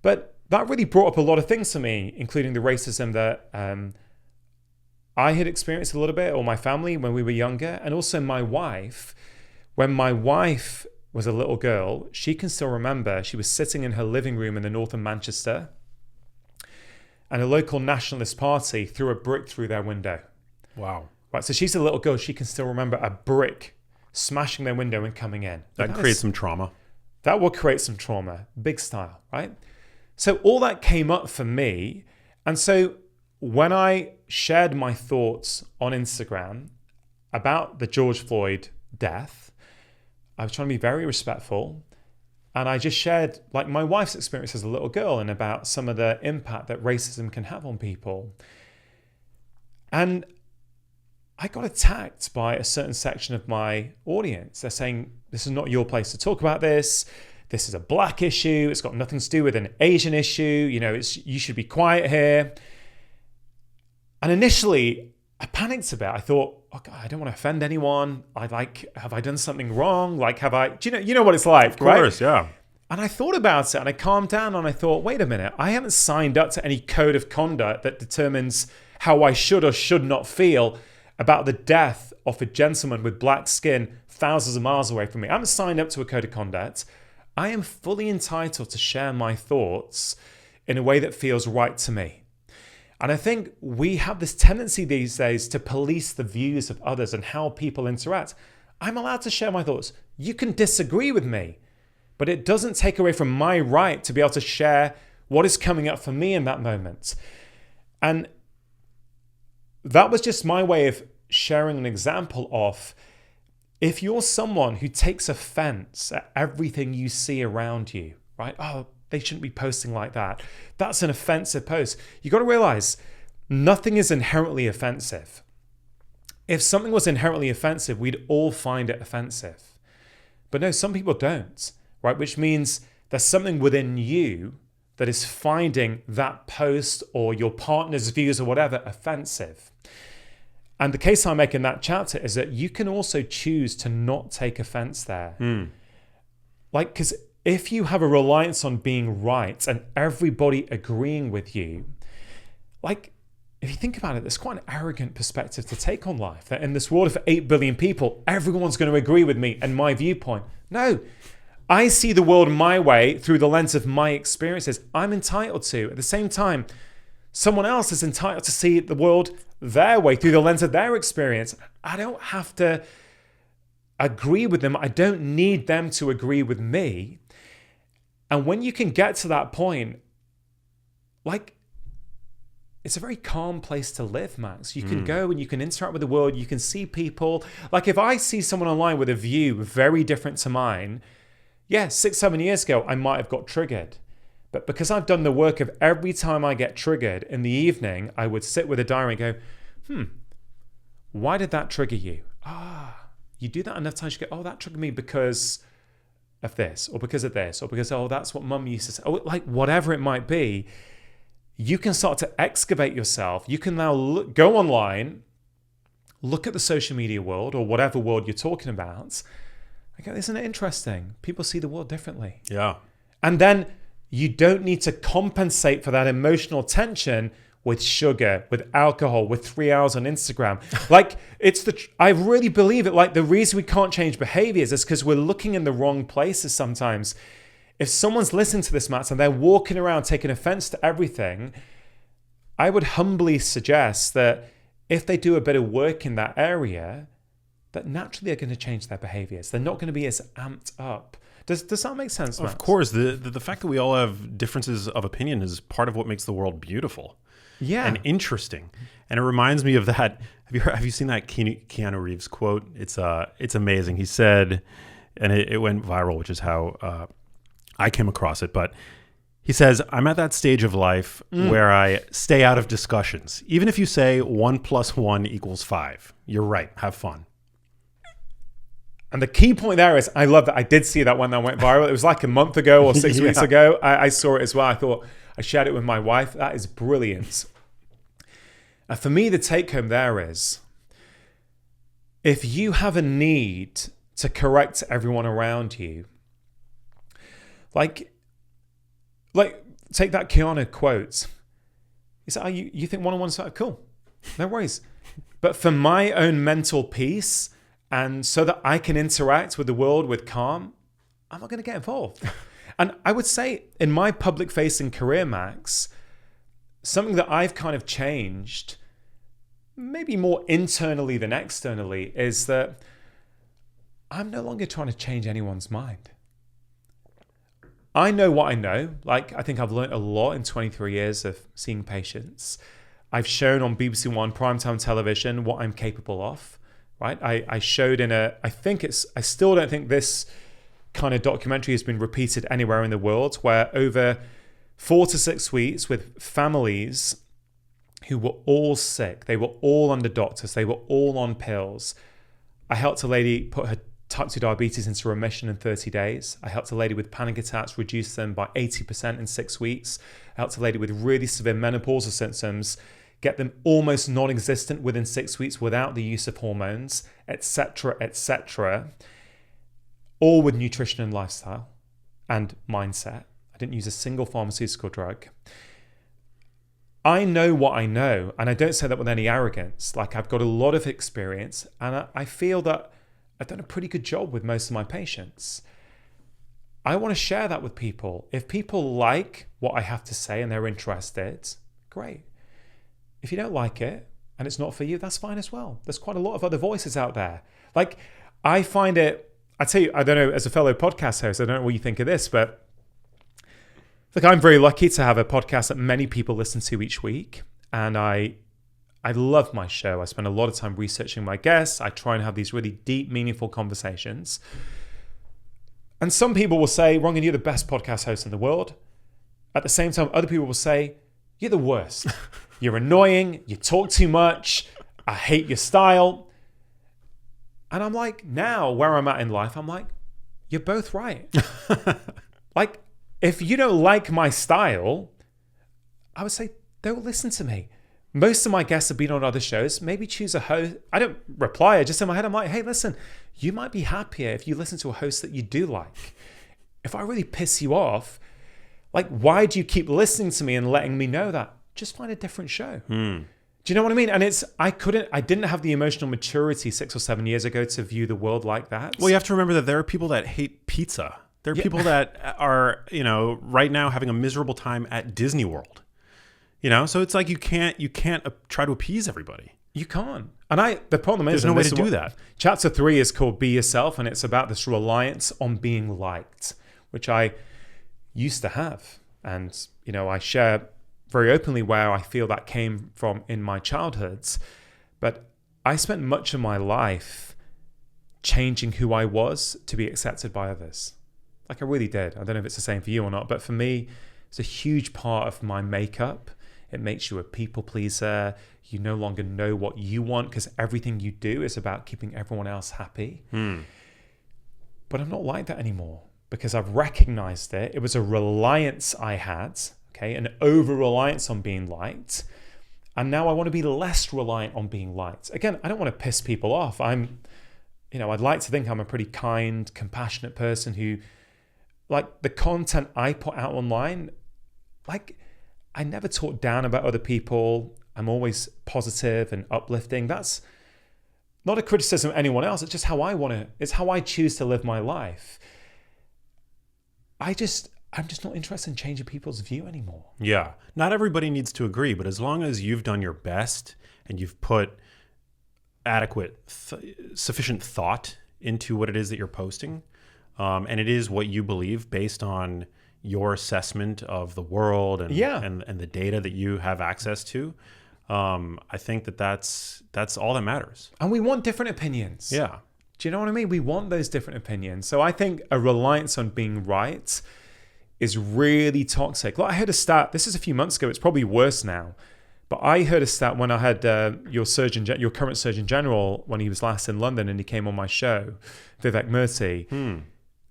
But that really brought up a lot of things to me, including the racism that I had experienced a little bit, or my family when we were younger, and also my wife. When my wife was a little girl, she can still remember she was sitting in her living room in the north of Manchester, and a local nationalist party threw a brick through their window. Wow. Right, so she's a little girl. She can still remember a brick smashing their window and coming in. That creates some trauma. That will create some trauma, big style, right? So all that came up for me. And so when I shared my thoughts on Instagram about the George Floyd death, I was trying to be very respectful. And I just shared my wife's experience as a little girl and about some of the impact that racism can have on people. And I got attacked by a certain section of my audience. They're saying, this is not your place to talk about this. This is a black issue. It's got nothing to do with an Asian issue. You should be quiet here. And initially, I panicked a bit. I thought, oh God, I don't want to offend anyone. Have I done something wrong? Do you know what it's like, right? Of course, yeah. And I thought about it and I calmed down and I thought, wait a minute, I haven't signed up to any code of conduct that determines how I should or should not feel about the death of a gentleman with black skin thousands of miles away from me. I haven't signed up to a code of conduct. I am fully entitled to share my thoughts in a way that feels right to me. And I think we have this tendency these days to police the views of others and how people interact. I'm allowed to share my thoughts. You can disagree with me, but it doesn't take away from my right to be able to share what is coming up for me in that moment. And that was just my way of sharing an example of, if you're someone who takes offense at everything you see around you, right? Oh, they shouldn't be posting like that. That's an offensive post. You got to realize nothing is inherently offensive. If something was inherently offensive, we'd all find it offensive. But no, some people don't, right? Which means there's something within you that is finding that post or your partner's views or whatever offensive. And the case I make in that chapter is that you can also choose to not take offense there. Like, because if you have a reliance on being right and everybody agreeing with you, like, if you think about it, there's quite an arrogant perspective to take on life. That in this world of 8 billion people, everyone's going to agree with me and my viewpoint. No, I see the world my way through the lens of my experiences. I'm entitled to. At the same time, someone else is entitled to see the world their way through the lens of their experience. I don't have to agree with them. I don't need them to agree with me. And when you can get to that point, like, it's a very calm place to live, Max. You can go and you can interact with the world. You can see people. Like, if I see someone online with a view very different to mine, 6-7 years ago, I might have got triggered. But because I've done the work of every time I get triggered in the evening, I would sit with a diary and go, why did that trigger you? You do that enough times, you go, oh, that triggered me because of this, or because of this, or because, oh, that's what mum used to say. Oh, like, whatever it might be, you can start to excavate yourself. You can now go online, look at the social media world or whatever world you're talking about. Okay, isn't it interesting? People see the world differently. Yeah. And then you don't need to compensate for that emotional tension with sugar, with alcohol, with 3 hours on Instagram. Like, I really believe it. Like, the reason we can't change behaviors is because we're looking in the wrong places sometimes. If someone's listening to this, Matt, and they're walking around taking offense to everything, I would humbly suggest that if they do a bit of work in that area, that naturally they're going to change their behaviors. They're not going to be as amped up. Does that make sense, Matt? Of course. The fact that we all have differences of opinion is part of what makes the world beautiful. Yeah. And interesting. And it reminds me of that. Have you seen that Keanu Reeves quote? It's amazing. He said, and it went viral, which is how I came across it, but he says, I'm at that stage of life where I stay out of discussions. Even if you say 1 + 1 = 5, you're right. Have fun. And the key point there is, I love that. I did see that one that went viral. It was like a month ago or 6 weeks ago. I saw it as well. I thought, I shared it with my wife. That is brilliant. And for me, the take home there is, if you have a need to correct everyone around you, like take that Keanu quote. He said, you think 1 + 1 = 5? Cool. No worries. But for my own mental peace, and so that I can interact with the world with calm, I'm not going to get involved. And I would say in my public-facing career, Max, something that I've kind of changed, maybe more internally than externally, is that I'm no longer trying to change anyone's mind. I know what I know. Like, I think I've learned a lot in 23 years of seeing patients. I've shown on BBC One primetime television what I'm capable of, right? I showed I still don't think this kind of documentary has been repeated anywhere in the world, where over 4 to 6 weeks with families who were all sick, they were all under doctors, they were all on pills. I helped a lady put her type 2 diabetes into remission in 30 days. I helped a lady with panic attacks reduce them by 80% in 6 weeks. I helped a lady with really severe menopausal symptoms get them almost non-existent within 6 weeks without the use of hormones, etc., etc. All with nutrition and lifestyle and mindset. I didn't use a single pharmaceutical drug. I know what I know, and I don't say that with any arrogance. Like, I've got a lot of experience, and I feel that I've done a pretty good job with most of my patients. I want to share that with people. If people like what I have to say and they're interested, great. If you don't like it and it's not for you, that's fine as well. There's quite a lot of other voices out there. Like, I find it, I tell you, I don't know, as a fellow podcast host, I don't know what you think of this, but look, I'm very lucky to have a podcast that many people listen to each week. And I love my show. I spend a lot of time researching my guests. I try and have these really deep, meaningful conversations. And some people will say, Rangan, you're the best podcast host in the world. at the same time, other people will say, you're the worst. You're annoying. You talk too much. I hate your style. And I'm like, now where I'm at in life, I'm like, you're both right. Like, if you don't like my style, I would say, don't listen to me. Most of my guests have been on other shows. Maybe choose a host. I don't reply. I just in my head, I'm like, hey, listen, you might be happier if you listen to a host that you do like. If I really piss you off, like, why do you keep listening to me and letting me know that? Just find a different show. Do you know what I mean? And I didn't have the emotional maturity 6 or 7 years ago to view the world like that. Well, you have to remember that there are people that hate pizza. There are people that are, right now having a miserable time at Disney World. So it's like you can't try to appease everybody. You can't. And the problem is, there's no way to do that. Chapter 3 is called Be Yourself, and it's about this reliance on being liked, which I used to have. And, I share very openly where I feel that came from in my childhoods. But I spent much of my life changing who I was to be accepted by others. Like, I really did. I don't know if it's the same for you or not, but for me, it's a huge part of my makeup. It makes you a people pleaser. You no longer know what you want because everything you do is about keeping everyone else happy. But I'm not like that anymore because I've recognized it. It was a reliance I had, an over-reliance on being liked. And now I want to be less reliant on being liked. Again, I don't want to piss people off. I'd like to think I'm a pretty kind, compassionate person who, like, the content I put out online, like, I never talk down about other people. I'm always positive and uplifting. That's not a criticism of anyone else. It's just how it's how I choose to live my life. I'm just not interested in changing people's view anymore. Yeah. Not everybody needs to agree, but as long as you've done your best and you've put adequate, sufficient thought into what it is that you're posting, and it is what you believe based on your assessment of the world and the data that you have access to, I think that's all that matters. And we want different opinions. Yeah. Do you know what I mean? We want those different opinions. So I think a reliance on being right is really toxic. Like, I heard a stat, this is a few months ago, it's probably worse now, but I heard a stat when I had your current Surgeon General, when he was last in London and he came on my show, Vivek Murthy.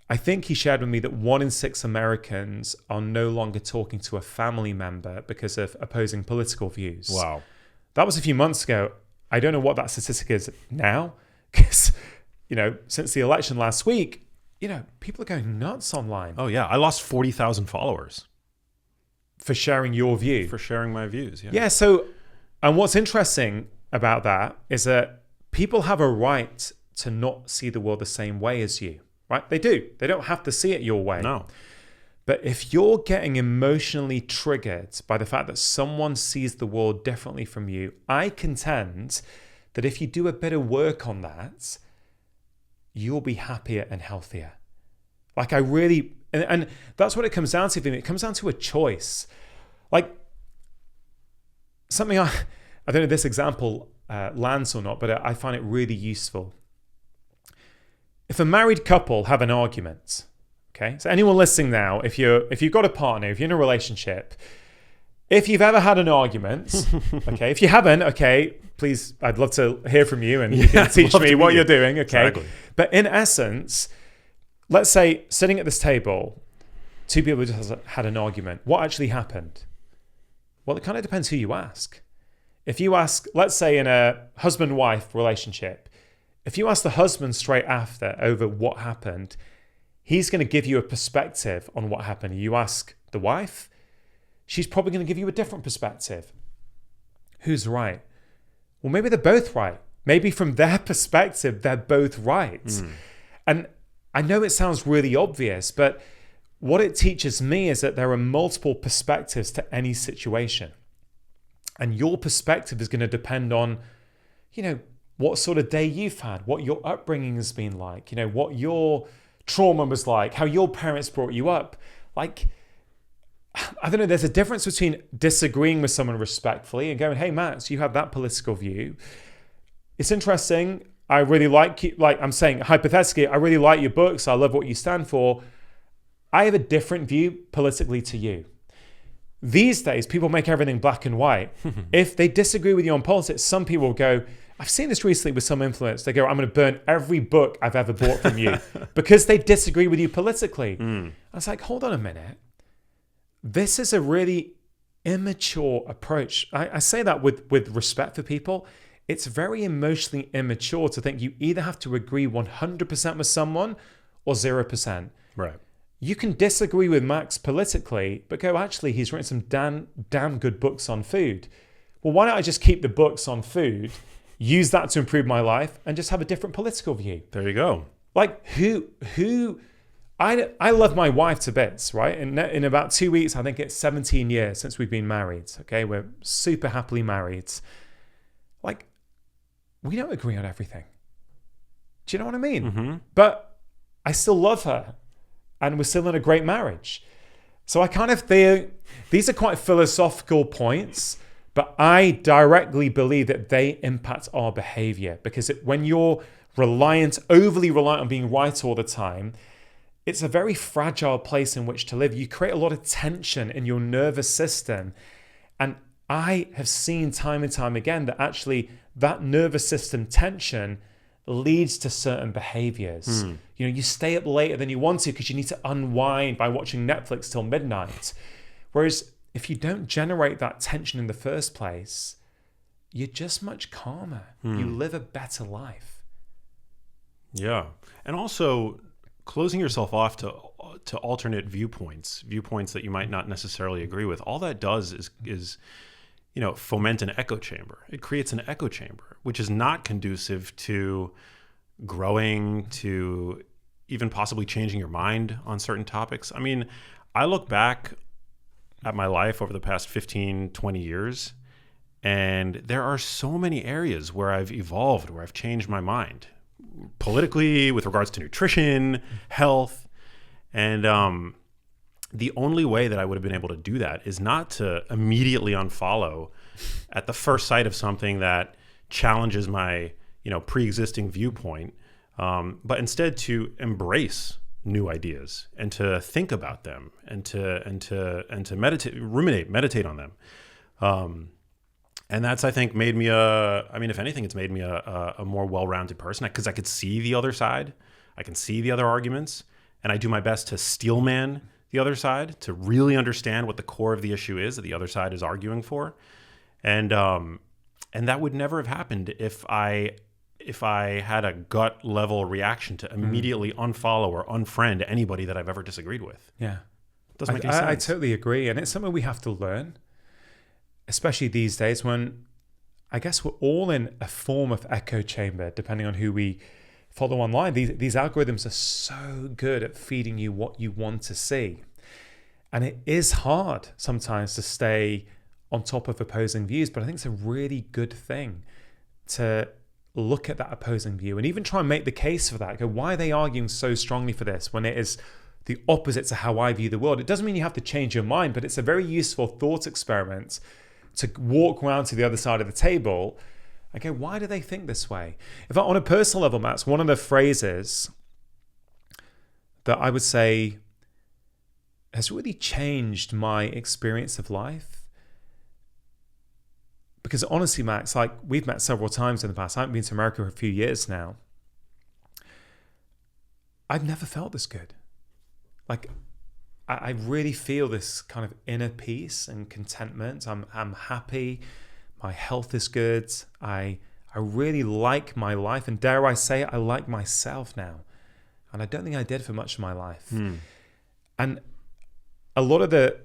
I think he shared with me that 1 in 6 Americans are no longer talking to a family member because of opposing political views. Wow. That was a few months ago. I don't know what that statistic is now because, since the election last week, people are going nuts online. Oh, yeah. I lost 40,000 followers. For sharing your view. For sharing my views, yeah. Yeah, so, and what's interesting about that is that people have a right to not see the world the same way as you. Right? They do. They don't have to see it your way. No. But if you're getting emotionally triggered by the fact that someone sees the world differently from you, I contend that if you do a bit of work on that, you'll be happier and healthier. Like, I really, and that's what it comes down to for me. It comes down to a choice. Like, something I don't know if this example lands or not, but I find it really useful. If a married couple have an argument, okay? So anyone listening now, if you've got a partner, if you're in a relationship, if you've ever had an argument, okay? If you haven't, okay, please, I'd love to hear from you and you can teach me what you're doing, okay? Exactly. But in essence, let's say sitting at this table, 2 people just had an argument. What actually happened? Well, it kind of depends who you ask. If you ask, let's say in a husband-wife relationship, if you ask the husband straight after over what happened, he's going to give you a perspective on what happened. You ask the wife, she's probably going to give you a different perspective. Who's right? Well, maybe they're both right. Maybe from their perspective, they're both right. And I know it sounds really obvious, but what it teaches me is that there are multiple perspectives to any situation. And your perspective is going to depend on, what sort of day you've had, what your upbringing has been like, what your trauma was like, how your parents brought you up. Like, I don't know, there's a difference between disagreeing with someone respectfully and going, hey, Matt, you have that political view. It's interesting. I really like you. Like, I'm saying hypothetically, I really like your books. I love what you stand for. I have a different view politically to you. these days, people make everything black and white. If they disagree with you on politics, some people go, I've seen this recently with some influencers. They go, I'm going to burn every book I've ever bought from you because they disagree with you politically. I was like, hold on a minute. This is a really immature approach. I say that with respect for people. It's very emotionally immature to think you either have to agree 100% with someone or 0%. Right. You can disagree with Max politically, but go, actually, he's written some damn good books on food. Well, why don't I just keep the books on food, use that to improve my life, and just have a different political view? There you go. Like, I love my wife to bits, right? In about 2 weeks, I think it's 17 years since we've been married, okay? We're super happily married. Like, we don't agree on everything. Do you know what I mean? Mm-hmm. But I still love her. And we're still in a great marriage. So I kind of think these are quite philosophical points, but I directly believe that they impact our behavior, because when you're overly reliant on being right all the time, it's a very fragile place in which to live. You create a lot of tension in your nervous system. And I have seen time and time again that actually that nervous system tension leads to certain behaviors. You stay up later than you want to because you need to unwind by watching Netflix till midnight. Whereas if you don't generate that tension in the first place, you're just much calmer. You live a better life. Yeah. And also closing yourself off to alternate viewpoints that you might not necessarily agree with. All that does is foment an echo chamber. It creates an echo chamber, which is not conducive to growing, to even possibly changing your mind on certain topics. I mean, I look back at my life over the past 15, 20 years, and there are so many areas where I've evolved, where I've changed my mind politically, with regards to nutrition, health. And the only way that I would have been able to do that is not to immediately unfollow at the first sight of something that challenges my pre-existing viewpoint, but instead to embrace new ideas and to think about them and to meditate on them. And that's, I think, made me if anything, it's made me a more well-rounded person, because I could see the other side. I can see the other arguments, and I do my best to steelman the other side, to really understand what the core of the issue is that the other side is arguing for. And that would never have happened if I had a gut level reaction to immediately unfollow or unfriend anybody that I've ever disagreed with. Yeah. Doesn't make any sense. I totally agree. And it's something we have to learn, especially these days when I guess we're all in a form of echo chamber, depending on who we follow online. These algorithms are so good at feeding you what you want to see. And it is hard sometimes to stay on top of opposing views, but I think it's a really good thing to look at that opposing view and even try and make the case for that. Go, why are they arguing so strongly for this when it is the opposite to how I view the world? It doesn't mean you have to change your mind, but it's a very useful thought experiment to walk around to the other side of the table. Okay, why do they think this way? In fact, on a personal level, Matt, one of the phrases that I would say has really changed my experience of life. Because honestly, Max, like we've met several times in the past. I haven't been to America for a few years now. I've never felt this good. Like, I really feel this kind of inner peace and contentment. I'm happy. My health is good. I really like my life. And dare I say it, I like myself now. And I don't think I did for much of my life. And a lot of the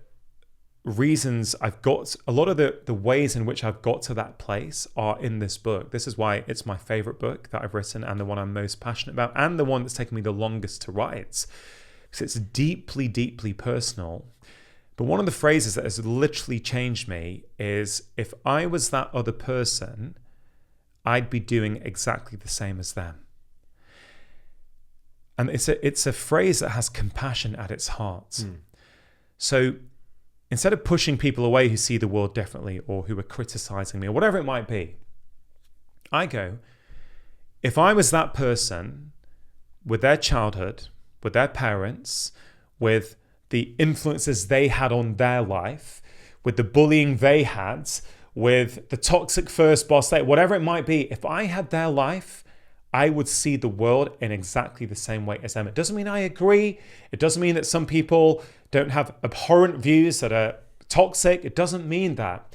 reasons I've got, a lot of the ways in which I've got to that place are in this book. This is why it's my favorite book that I've written and the one I'm most passionate about and the one that's taken me the longest to write. Because it's deeply, deeply personal. But one of the phrases that has literally changed me is, if I was that other person, I'd be doing exactly the same as them. And it's a phrase that has compassion at its heart. So instead of pushing people away who see the world differently or who are criticizing me or whatever it might be, I go, if I was that person with their childhood, with their parents, with the influences they had on their life, with the bullying they had, with the toxic first boss, whatever it might be, if I had their life, I would see the world in exactly the same way as them. It doesn't mean I agree. It doesn't mean that some people don't have abhorrent views that are toxic. It doesn't mean that.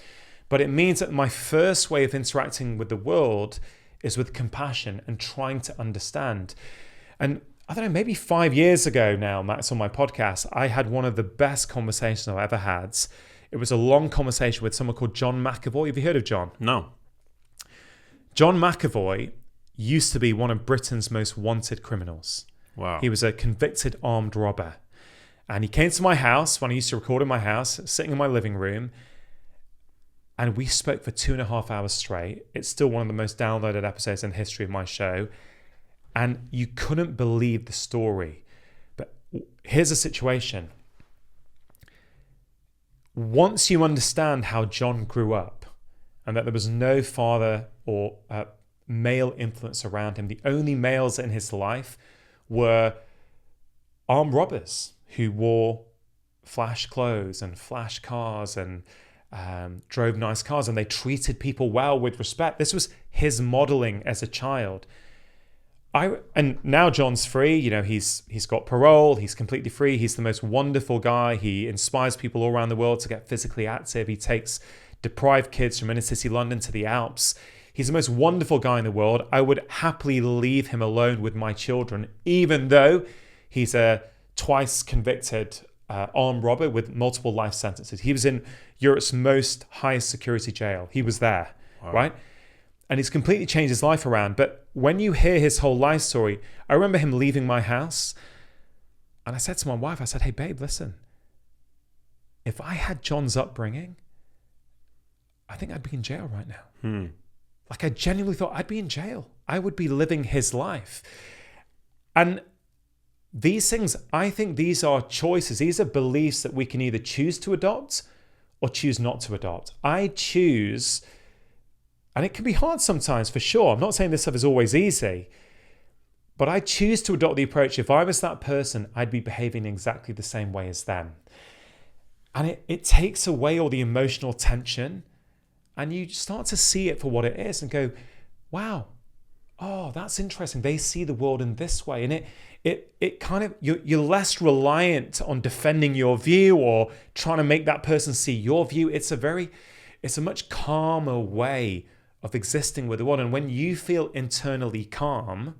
But it means that my first way of interacting with the world is with compassion and trying to understand. And I don't know, maybe 5 years ago now, Max, on my podcast, I had one of the best conversations I've ever had. It was a long conversation with someone called John McAvoy. Have you heard of John? No. John McAvoy used to be one of Britain's most wanted criminals. Wow. He was a convicted armed robber. And he came to my house when I used to record in my house, sitting in my living room. And we spoke for 2.5 hours straight. It's still one of the most downloaded episodes in the history of my show. And you couldn't believe the story. But here's the situation. Once you understand how John grew up and that there was no father or male influence around him, the only males in his life were armed robbers who wore flash clothes and flash cars and drove nice cars, and they treated people well with respect. This was his modeling as a child. And now John's free. You know, he's got parole. He's completely free. He's the most wonderful guy. He inspires people all around the world to get physically active. He takes deprived kids from inner city London to the Alps. He's the most wonderful guy in the world. I would happily leave him alone with my children, even though he's a twice convicted armed robber with multiple life sentences. He was in Europe's most highest security jail. He was there, wow. Right? And he's completely changed his life around. But when you hear his whole life story, I remember him leaving my house. And I said to my wife, I said, hey, babe, listen, if I had John's upbringing, I think I'd be in jail right now. Like, I genuinely thought I'd be in jail. I would be living his life. And these things, I think these are choices. These are beliefs that we can either choose to adopt or choose not to adopt. I choose, and it can be hard sometimes for sure. I'm not saying this stuff is always easy, but I choose to adopt the approach. If I was that person, I'd be behaving exactly the same way as them. And it takes away all the emotional tension, and you start to see it for what it is and go, wow, oh, that's interesting. They see the world in this way. And it kind of, you're less reliant on defending your view or trying to make that person see your view. It's a much calmer way of existing with the world. And when you feel internally calm,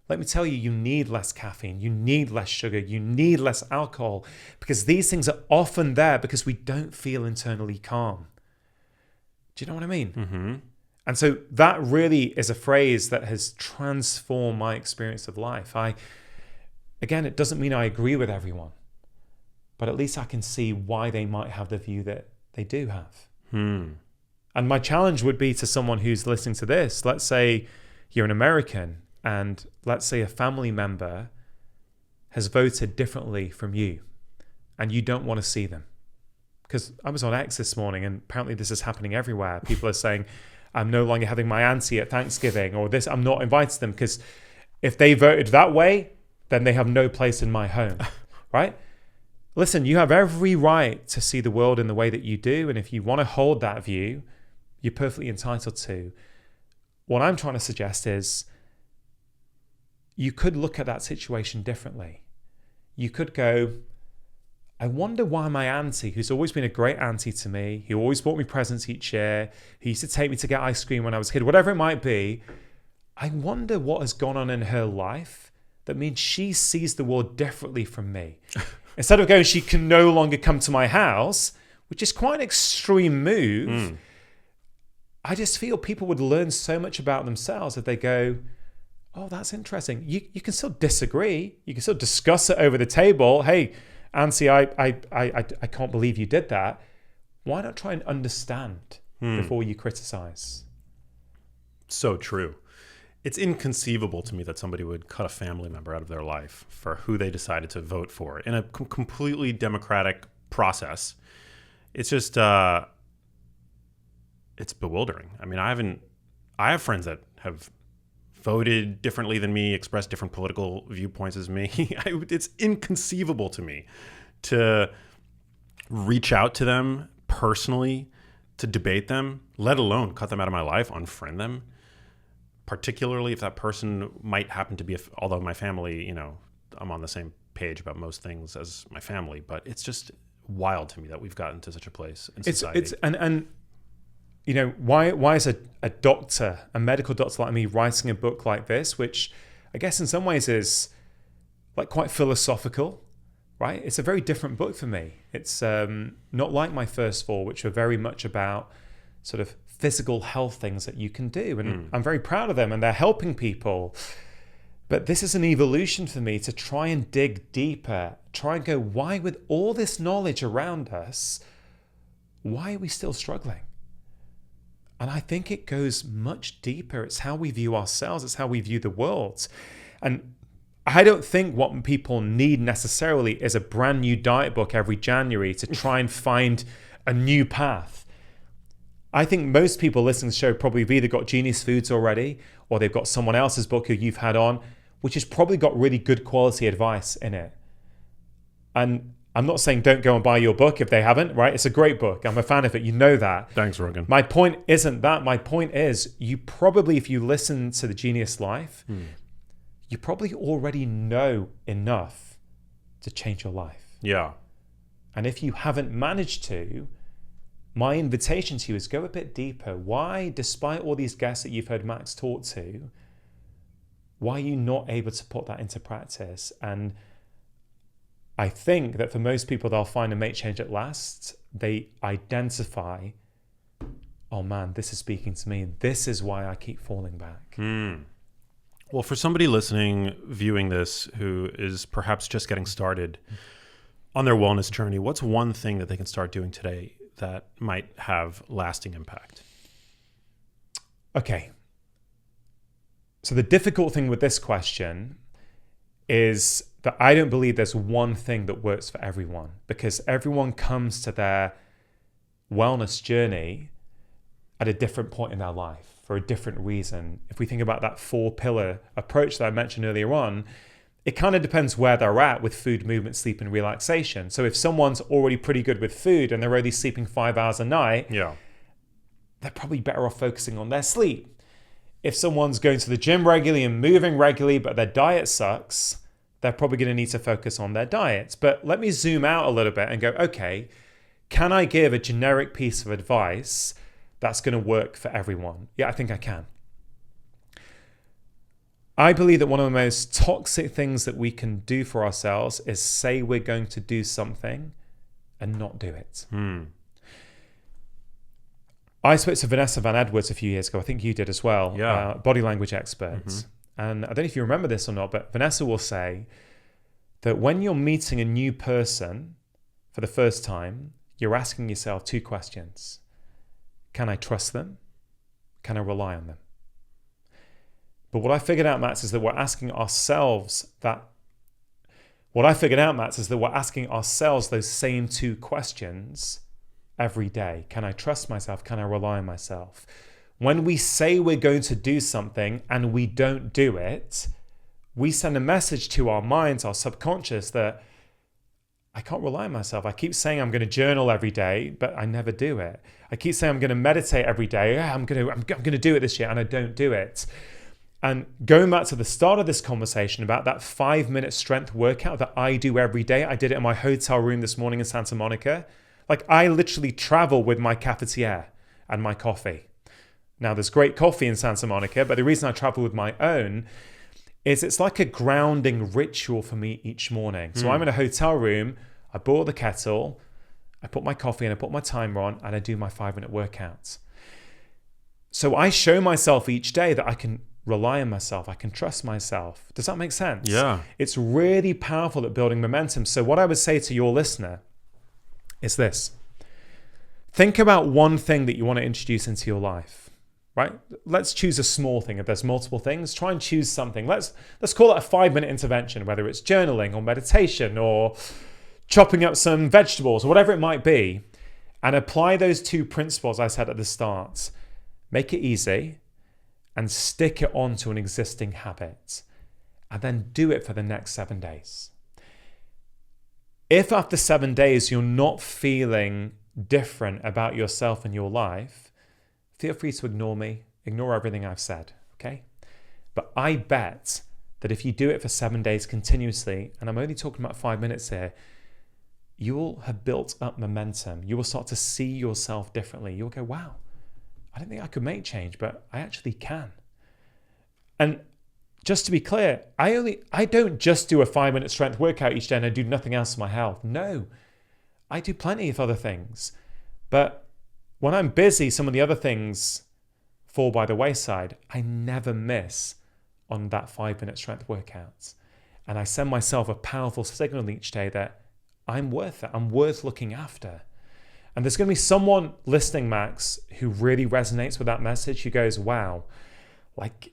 let me tell you, you need less caffeine, you need less sugar, you need less alcohol, because these things are often there because we don't feel internally calm. Do you know what I mean? Mm-hmm. And so that really is a phrase that has transformed my experience of life. Again, it doesn't mean I agree with everyone, but at least I can see why they might have the view that they do have. And my challenge would be to someone who's listening to this, let's say you're an American and let's say a family member has voted differently from you and you don't want to see them. Because I was on X this morning and apparently this is happening everywhere. People are saying, I'm no longer having my auntie at Thanksgiving, or this, I'm not inviting them because if they voted that way, then they have no place in my home, right? Listen, you have every right to see the world in the way that you do. And if you want to hold that view, you're perfectly entitled to. What I'm trying to suggest is you could look at that situation differently. You could go, I wonder why my auntie, who's always been a great auntie to me, who always bought me presents each year, who used to take me to get ice cream when I was a kid, whatever it might be, I wonder what has gone on in her life that means she sees the world differently from me. Instead of going, she can no longer come to my house, which is quite an extreme move, I just feel people would learn so much about themselves if they go, oh, that's interesting. You can still disagree. You can still discuss it over the table. Hey, Auntie, I can't believe you did that. Why not try and understand before you criticize? So true. It's inconceivable to me that somebody would cut a family member out of their life for who they decided to vote for in a completely democratic process. It's just, it's bewildering. I mean, I have friends that have voted differently than me, expressed different political viewpoints as me. It's inconceivable to me to reach out to them personally to debate them, let alone cut them out of my life, unfriend them, particularly if that person might happen to be, although my family, you know, I'm on the same page about most things as my family, but it's just wild to me that we've gotten to such a place in society. And you know, why is a doctor, a medical doctor like me, writing a book like this, which I guess in some ways is like quite philosophical, right? It's a very different book for me. It's not like my first four, which are very much about sort of physical health things that you can do. And I'm very proud of them and they're helping people. But this is an evolution for me to try and dig deeper, try and go, why with all this knowledge around us, why are we still struggling? And I think it goes much deeper. It's how we view ourselves. It's how we view the world. And I don't think what people need necessarily is a brand new diet book every January to try and find a new path. I think most people listening to the show probably have either got Genius Foods already or they've got someone else's book who you've had on, which has probably got really good quality advice in it. And I'm not saying don't go and buy your book if they haven't, right? It's a great book. I'm a fan of it. You know that. Thanks, Rangan. My point isn't that. My point is you probably, if you listen to The Genius Life, you probably already know enough to change your life. Yeah. And if you haven't managed to, my invitation to you is go a bit deeper. Why, despite all these guests that you've heard Max talk to, why are you not able to put that into practice? And I think that for most people, they'll find a make change at last. They identify, oh man, this is speaking to me. This is why I keep falling back. Well, for somebody listening, viewing this, who is perhaps just getting started on their wellness journey, what's one thing that they can start doing today that might have lasting impact? Okay. So the difficult thing with this question is that I don't believe there's one thing that works for everyone, because everyone comes to their wellness journey at a different point in their life for a different reason. If we think about that 4-pillar approach that I mentioned earlier on, it kind of depends where they're at with food, movement, sleep, and relaxation. So if someone's already pretty good with food and they're already sleeping 5 hours a night, they're probably better off focusing on their sleep. If someone's going to the gym regularly and moving regularly, but their diet sucks, they're probably going to need to focus on their diet. But let me zoom out a little bit and go, okay, can I give a generic piece of advice that's going to work for everyone? Yeah, I think I can. I believe that one of the most toxic things that we can do for ourselves is say we're going to do something and not do it. I spoke to Vanessa Van Edwards a few years ago. I think you did as well. Body language experts. And I don't know if you remember this or not, but Vanessa will say that when you're meeting a new person for the first time, you're asking yourself 2 questions. Can I trust them? Can I rely on them? But what I figured out, Max, is that we're asking ourselves those same 2 questions every day. Can I trust myself? Can I rely on myself? When we say we're going to do something and we don't do it, we send a message to our minds, our subconscious, that I can't rely on myself. I keep saying I'm going to journal every day, but I never do it. I keep saying I'm going to meditate every day. Yeah, I'm going to do it this year, and I don't do it. And going back to the start of this conversation about that 5-minute strength workout that I do every day, I did it in my hotel room this morning in Santa Monica. Like, I literally travel with my cafetiere and my coffee. Now, there's great coffee in Santa Monica, but the reason I travel with my own is it's like a grounding ritual for me each morning. So I'm in a hotel room, I boil the kettle, I put my coffee in, I put my timer on, and I do my 5-minute workouts. So I show myself each day that I can rely on myself, I can trust myself. Does that make sense? Yeah. It's really powerful at building momentum. So what I would say to your listener is this. Think about one thing that you want to introduce into your life. Right? Let's choose a small thing. If there's multiple things, try and choose something. Let's call it a 5-minute intervention, whether it's journaling or meditation or chopping up some vegetables or whatever it might be, and apply those 2 principles I said at the start. Make it easy and stick it onto an existing habit, and then do it for the next 7 days. If after 7 days you're not feeling different about yourself and your life, feel free to ignore me, ignore everything I've said, okay? But I bet that if you do it for 7 days continuously, and I'm only talking about 5 minutes here, you will have built up momentum. You will start to see yourself differently. You'll go, wow, I didn't think I could make change, but I actually can. And just to be clear, I don't just do a 5-minute strength workout each day and I do nothing else for my health. No, I do plenty of other things. But when I'm busy, some of the other things fall by the wayside. I never miss on that 5-minute strength workout. And I send myself a powerful signal each day that I'm worth it. I'm worth looking after. And there's going to be someone listening, Max, who really resonates with that message, who goes, wow, like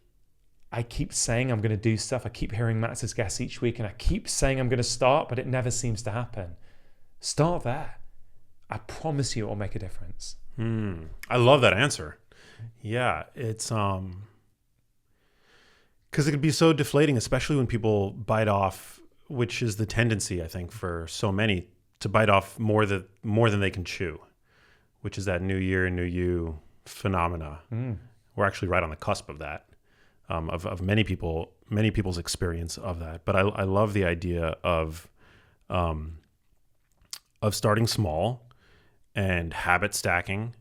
I keep saying I'm going to do stuff. I keep hearing Max as guests each week and I keep saying I'm going to start, but it never seems to happen. Start there. I promise you it will make a difference. I love that answer. Yeah, it's because it could be so deflating, especially when people bite off, which is the tendency, I think, for so many to bite off more than they can chew, which is that new year, new you phenomena. We're actually right on the cusp of that, of many people's experience of that. But I love the idea of starting small and habit stacking,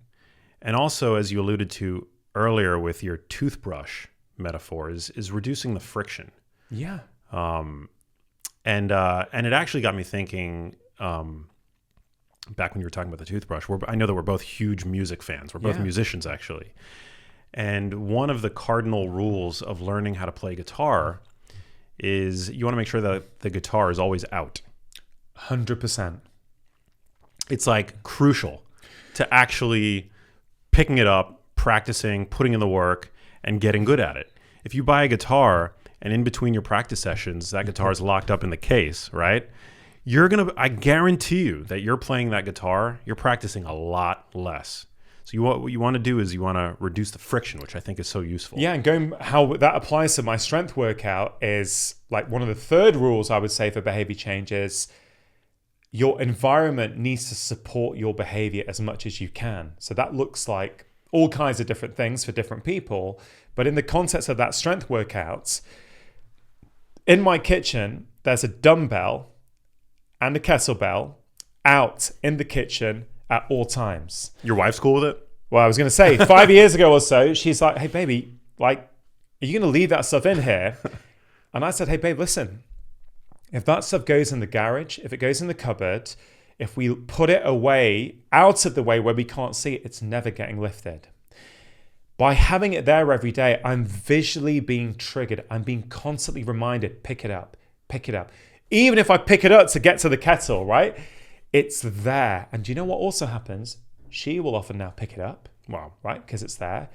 and also, as you alluded to earlier with your toothbrush metaphor, is reducing the friction. Yeah. And it actually got me thinking, back when you were talking about the toothbrush, I know that we're both huge music fans. We're both musicians, actually. And one of the cardinal rules of learning how to play guitar is you want to make sure that the guitar is always out. 100%. It's like crucial to actually picking it up, practicing, putting in the work, and getting good at it. If you buy a guitar and in between your practice sessions, that guitar is locked up in the case, right? I guarantee you that you're playing that guitar, you're practicing a lot less. So what you want to do is you want to reduce the friction, which I think is so useful. Yeah, and how that applies to my strength workout is like one of the third rules I would say for behavior change is your environment needs to support your behavior as much as you can. So that looks like all kinds of different things for different people. But in the context of that strength workout, in my kitchen, there's a dumbbell and a kettlebell out in the kitchen at all times. Your wife's cool with it? Well, I was going to say 5 years ago or so, she's like, hey, baby, like, are you going to leave that stuff in here? And I said, hey, babe, listen, if that stuff goes in the garage, if it goes in the cupboard, if we put it away out of the way where we can't see it, it's never getting lifted. By having it there every day, I'm visually being triggered. I'm being constantly reminded, pick it up, pick it up. Even if I pick it up to get to the kettle, right? It's there. And do you know what also happens? She will often now pick it up. Wow, right? Because it's there.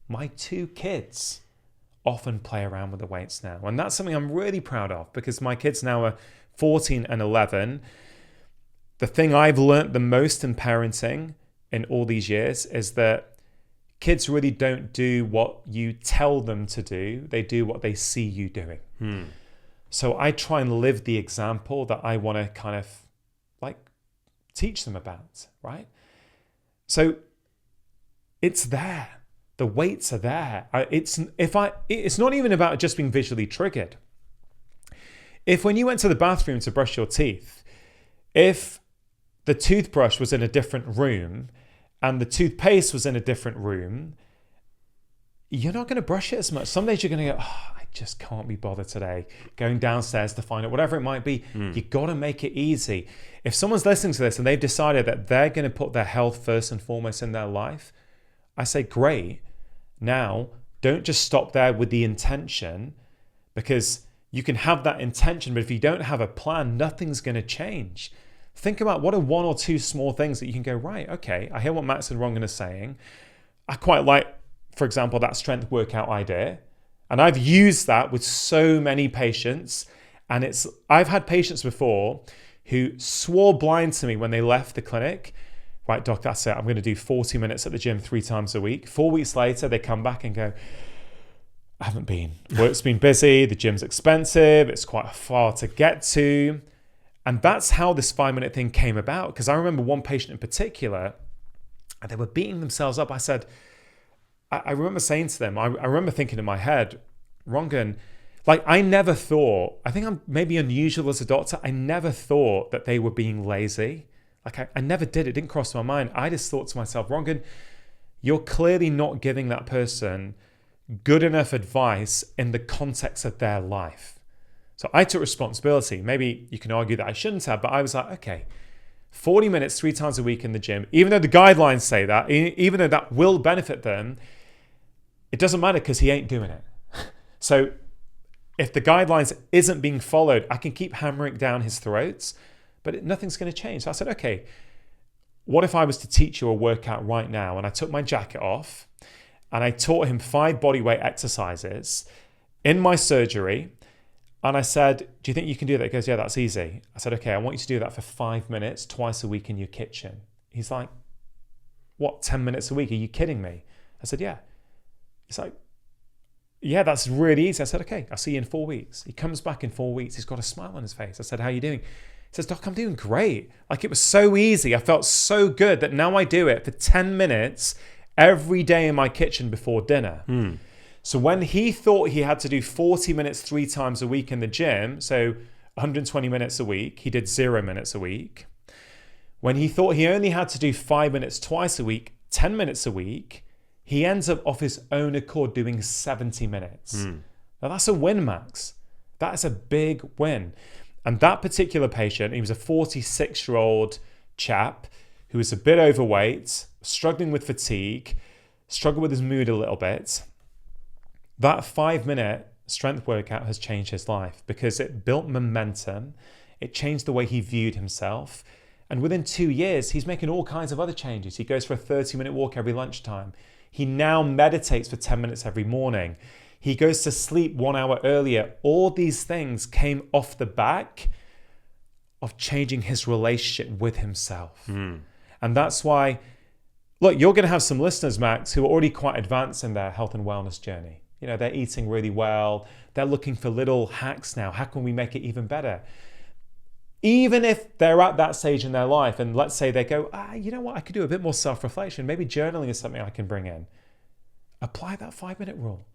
My 2 kids often play around with the weights now. And that's something I'm really proud of because my kids now are 14 and 11. The thing I've learned the most in parenting in all these years is that kids really don't do what you tell them to do. They do what they see you doing. So I try and live the example that I want to kind of like teach them about, right? So it's there. The weights are there. It's not even about just being visually triggered. If when you went to the bathroom to brush your teeth, if the toothbrush was in a different room and the toothpaste was in a different room, you're not going to brush it as much. Some days you're going to go, oh, I just can't be bothered today going downstairs to find it, whatever it might be. You got to make it easy. If someone's listening to this and they've decided that they're going to put their health first and foremost in their life, I say, great. Now, don't just stop there with the intention, because you can have that intention, but if you don't have a plan, nothing's going to change. Think about what are 1 or 2 small things that you can go, right, okay, I hear what Max and Rangan are saying. I quite like, for example, that strength workout idea. And I've used that with so many patients. And I've had patients before who swore blind to me when they left the clinic. Right, doc, that's it. I'm going to do 40 minutes at the gym 3 times a week. 4 weeks later, they come back and go, I haven't been. Work's been busy. The gym's expensive. It's quite far to get to. And that's how this 5-minute thing came about. Because I remember one patient in particular, and they were beating themselves up. I remember saying to them, I remember thinking in my head, Rangan, like I never thought, I think I'm maybe unusual as a doctor, I never thought that they were being lazy. Like I never did, it didn't cross my mind. I just thought to myself, Rangan, you're clearly not giving that person good enough advice in the context of their life. So I took responsibility. Maybe you can argue that I shouldn't have, but I was like, okay, 40 minutes 3 times a week in the gym, even though the guidelines say that, even though that will benefit them, it doesn't matter because he ain't doing it. So if the guidelines isn't being followed, I can keep hammering down his throats, but nothing's going to change. So I said, okay, what if I was to teach you a workout right now? And I took my jacket off and I taught him 5 bodyweight exercises in my surgery. And I said, do you think you can do that? He goes, yeah, that's easy. I said, okay, I want you to do that for 5 minutes twice a week in your kitchen. He's like, what, 10 minutes a week? Are you kidding me? I said, yeah. He's like, yeah, that's really easy. I said, okay, I'll see you in 4 weeks. He comes back in 4 weeks. He's got a smile on his face. I said, how are you doing? He says, Doc, I'm doing great. Like it was so easy. I felt so good that now I do it for 10 minutes every day in my kitchen before dinner. So when he thought he had to do 40 minutes 3 times a week in the gym, so 120 minutes a week, he did 0 minutes a week. When he thought he only had to do 5 minutes twice a week, 10 minutes a week, he ends up off his own accord doing 70 minutes. Now that's a win, Max. That is a big win. And that particular patient, he was a 46-year-old chap who was a bit overweight, struggling with fatigue, struggled with his mood a little bit. That 5-minute strength workout has changed his life because it built momentum. It changed the way he viewed himself. And within 2 years, he's making all kinds of other changes. He goes for a 30-minute walk every lunchtime. He now meditates for 10 minutes every morning. He goes to sleep 1 hour earlier. All these things came off the back of changing his relationship with himself. And that's why, look, you're going to have some listeners, Max, who are already quite advanced in their health and wellness journey. You know, they're eating really well. They're looking for little hacks now. How can we make it even better? Even if they're at that stage in their life and let's say they go, you know what, I could do a bit more self-reflection. Maybe journaling is something I can bring in. Apply that 5-minute rule.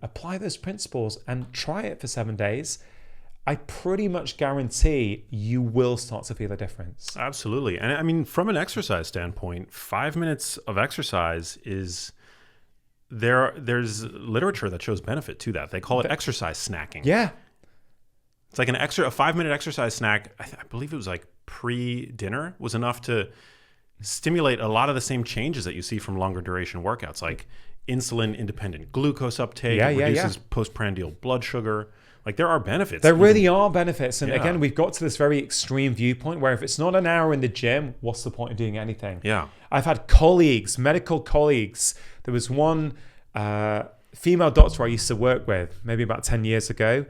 Apply those principles and try it for 7 days. I pretty much guarantee you will start to feel a difference. Absolutely. And I mean, from an exercise standpoint, 5 minutes of exercise is... There's literature that shows benefit to that. They call it exercise snacking. Yeah. It's like a 5-minute exercise snack. I believe it was like pre-dinner was enough to stimulate a lot of the same changes that you see from longer duration workouts, like insulin independent glucose uptake, reduces postprandial blood sugar. Like there are benefits. There really are benefits. And again, we've got to this very extreme viewpoint where if it's not an hour in the gym, what's the point of doing anything? Yeah. I've had colleagues, medical colleagues. There was one female doctor I used to work with maybe about 10 years ago.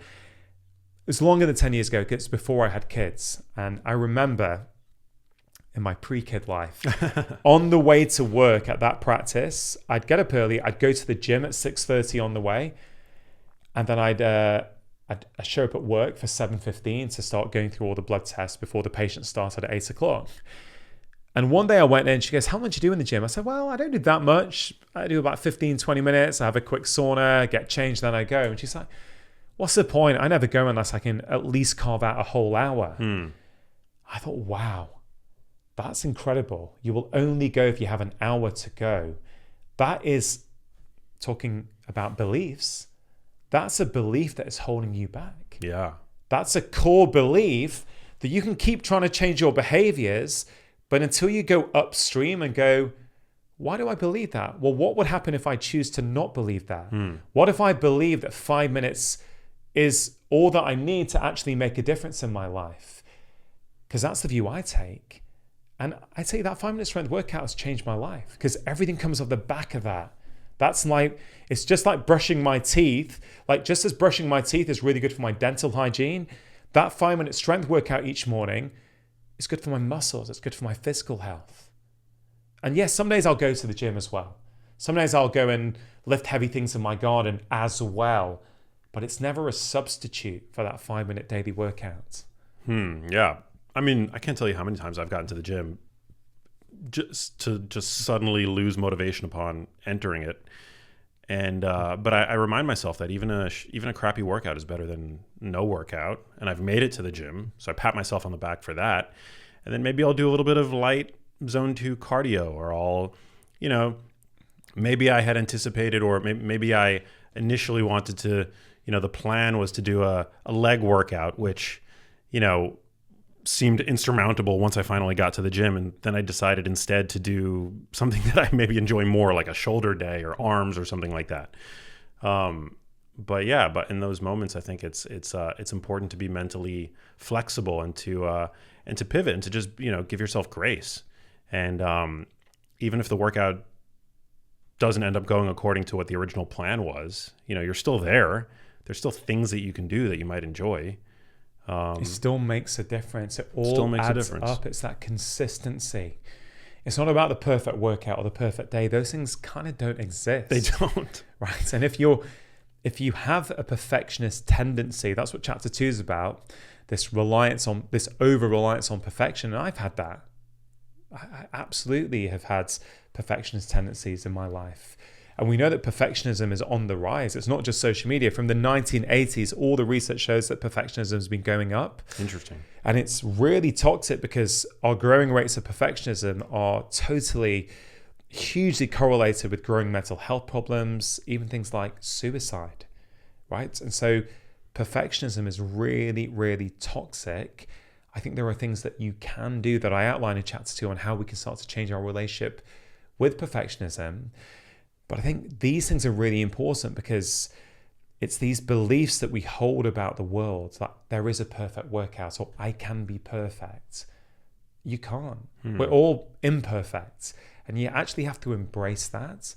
It was longer than 10 years ago because it's before I had kids. And I remember in my pre-kid life, on the way to work at that practice, I'd get up early. I'd go to the gym at 6:30 on the way. And then I'd show up at work for 7:15 to start going through all the blood tests before the patient started at 8 o'clock. And one day I went in, she goes, how much do you do in the gym? I said, well, I don't do that much. I do about 15, 20 minutes. I have a quick sauna, get changed, then I go. And she's like, what's the point? I never go unless I can at least carve out a whole hour. I thought, wow, that's incredible. You will only go if you have an hour to go. That is talking about beliefs. That's a belief that is holding you back. Yeah. That's a core belief that you can keep trying to change your behaviors, but until you go upstream and go, why do I believe that? Well, what would happen if I choose to not believe that? What if I believe that 5 minutes is all that I need to actually make a difference in my life? Because that's the view I take. And I tell you, that 5-minute strength workout has changed my life because everything comes off the back of that. That's like, it's just like brushing my teeth. Like just as brushing my teeth is really good for my dental hygiene, that 5-minute strength workout each morning is good for my muscles. It's good for my physical health. And yes, some days I'll go to the gym as well. Some days I'll go and lift heavy things in my garden as well. But it's never a substitute for that 5-minute daily workout. Yeah. I mean, I can't tell you how many times I've gotten to the gym just to suddenly lose motivation upon entering it. And but I remind myself that even a crappy workout is better than no workout, and I've made it to the gym, so I pat myself on the back for that. And then maybe I'll do a little bit of light zone 2 cardio, or I'll, maybe I had anticipated, or maybe I initially wanted to, the plan was to do a leg workout, which, seemed insurmountable once I finally got to the gym. And then I decided instead to do something that I maybe enjoy more, like a shoulder day or arms or something like that. But in those moments, I think it's important to be mentally flexible and to pivot and to just, give yourself grace. And even if the workout doesn't end up going according to what the original plan was, you're still there. There's still things that you can do that you might enjoy. It still makes a difference. It all still makes adds a difference. up. It's that consistency. It's not about the perfect workout or the perfect day. Those things kind of don't exist. They don't. Right. And if you have a perfectionist tendency, that's what chapter 2 is about, this over-reliance on perfection. And I've had that. I absolutely have had perfectionist tendencies in my life. And we know that perfectionism is on the rise. It's not just social media. From the 1980s, all the research shows that perfectionism has been going up. Interesting. And it's really toxic because our growing rates of perfectionism are totally, hugely correlated with growing mental health problems, even things like suicide, right? And so perfectionism is really, really toxic. I think there are things that you can do that I outline in chapter 2 on how we can start to change our relationship with perfectionism. But I think these things are really important because it's these beliefs that we hold about the world, that there is a perfect workout or I can be perfect. You can't. We're all imperfect. And you actually have to embrace that.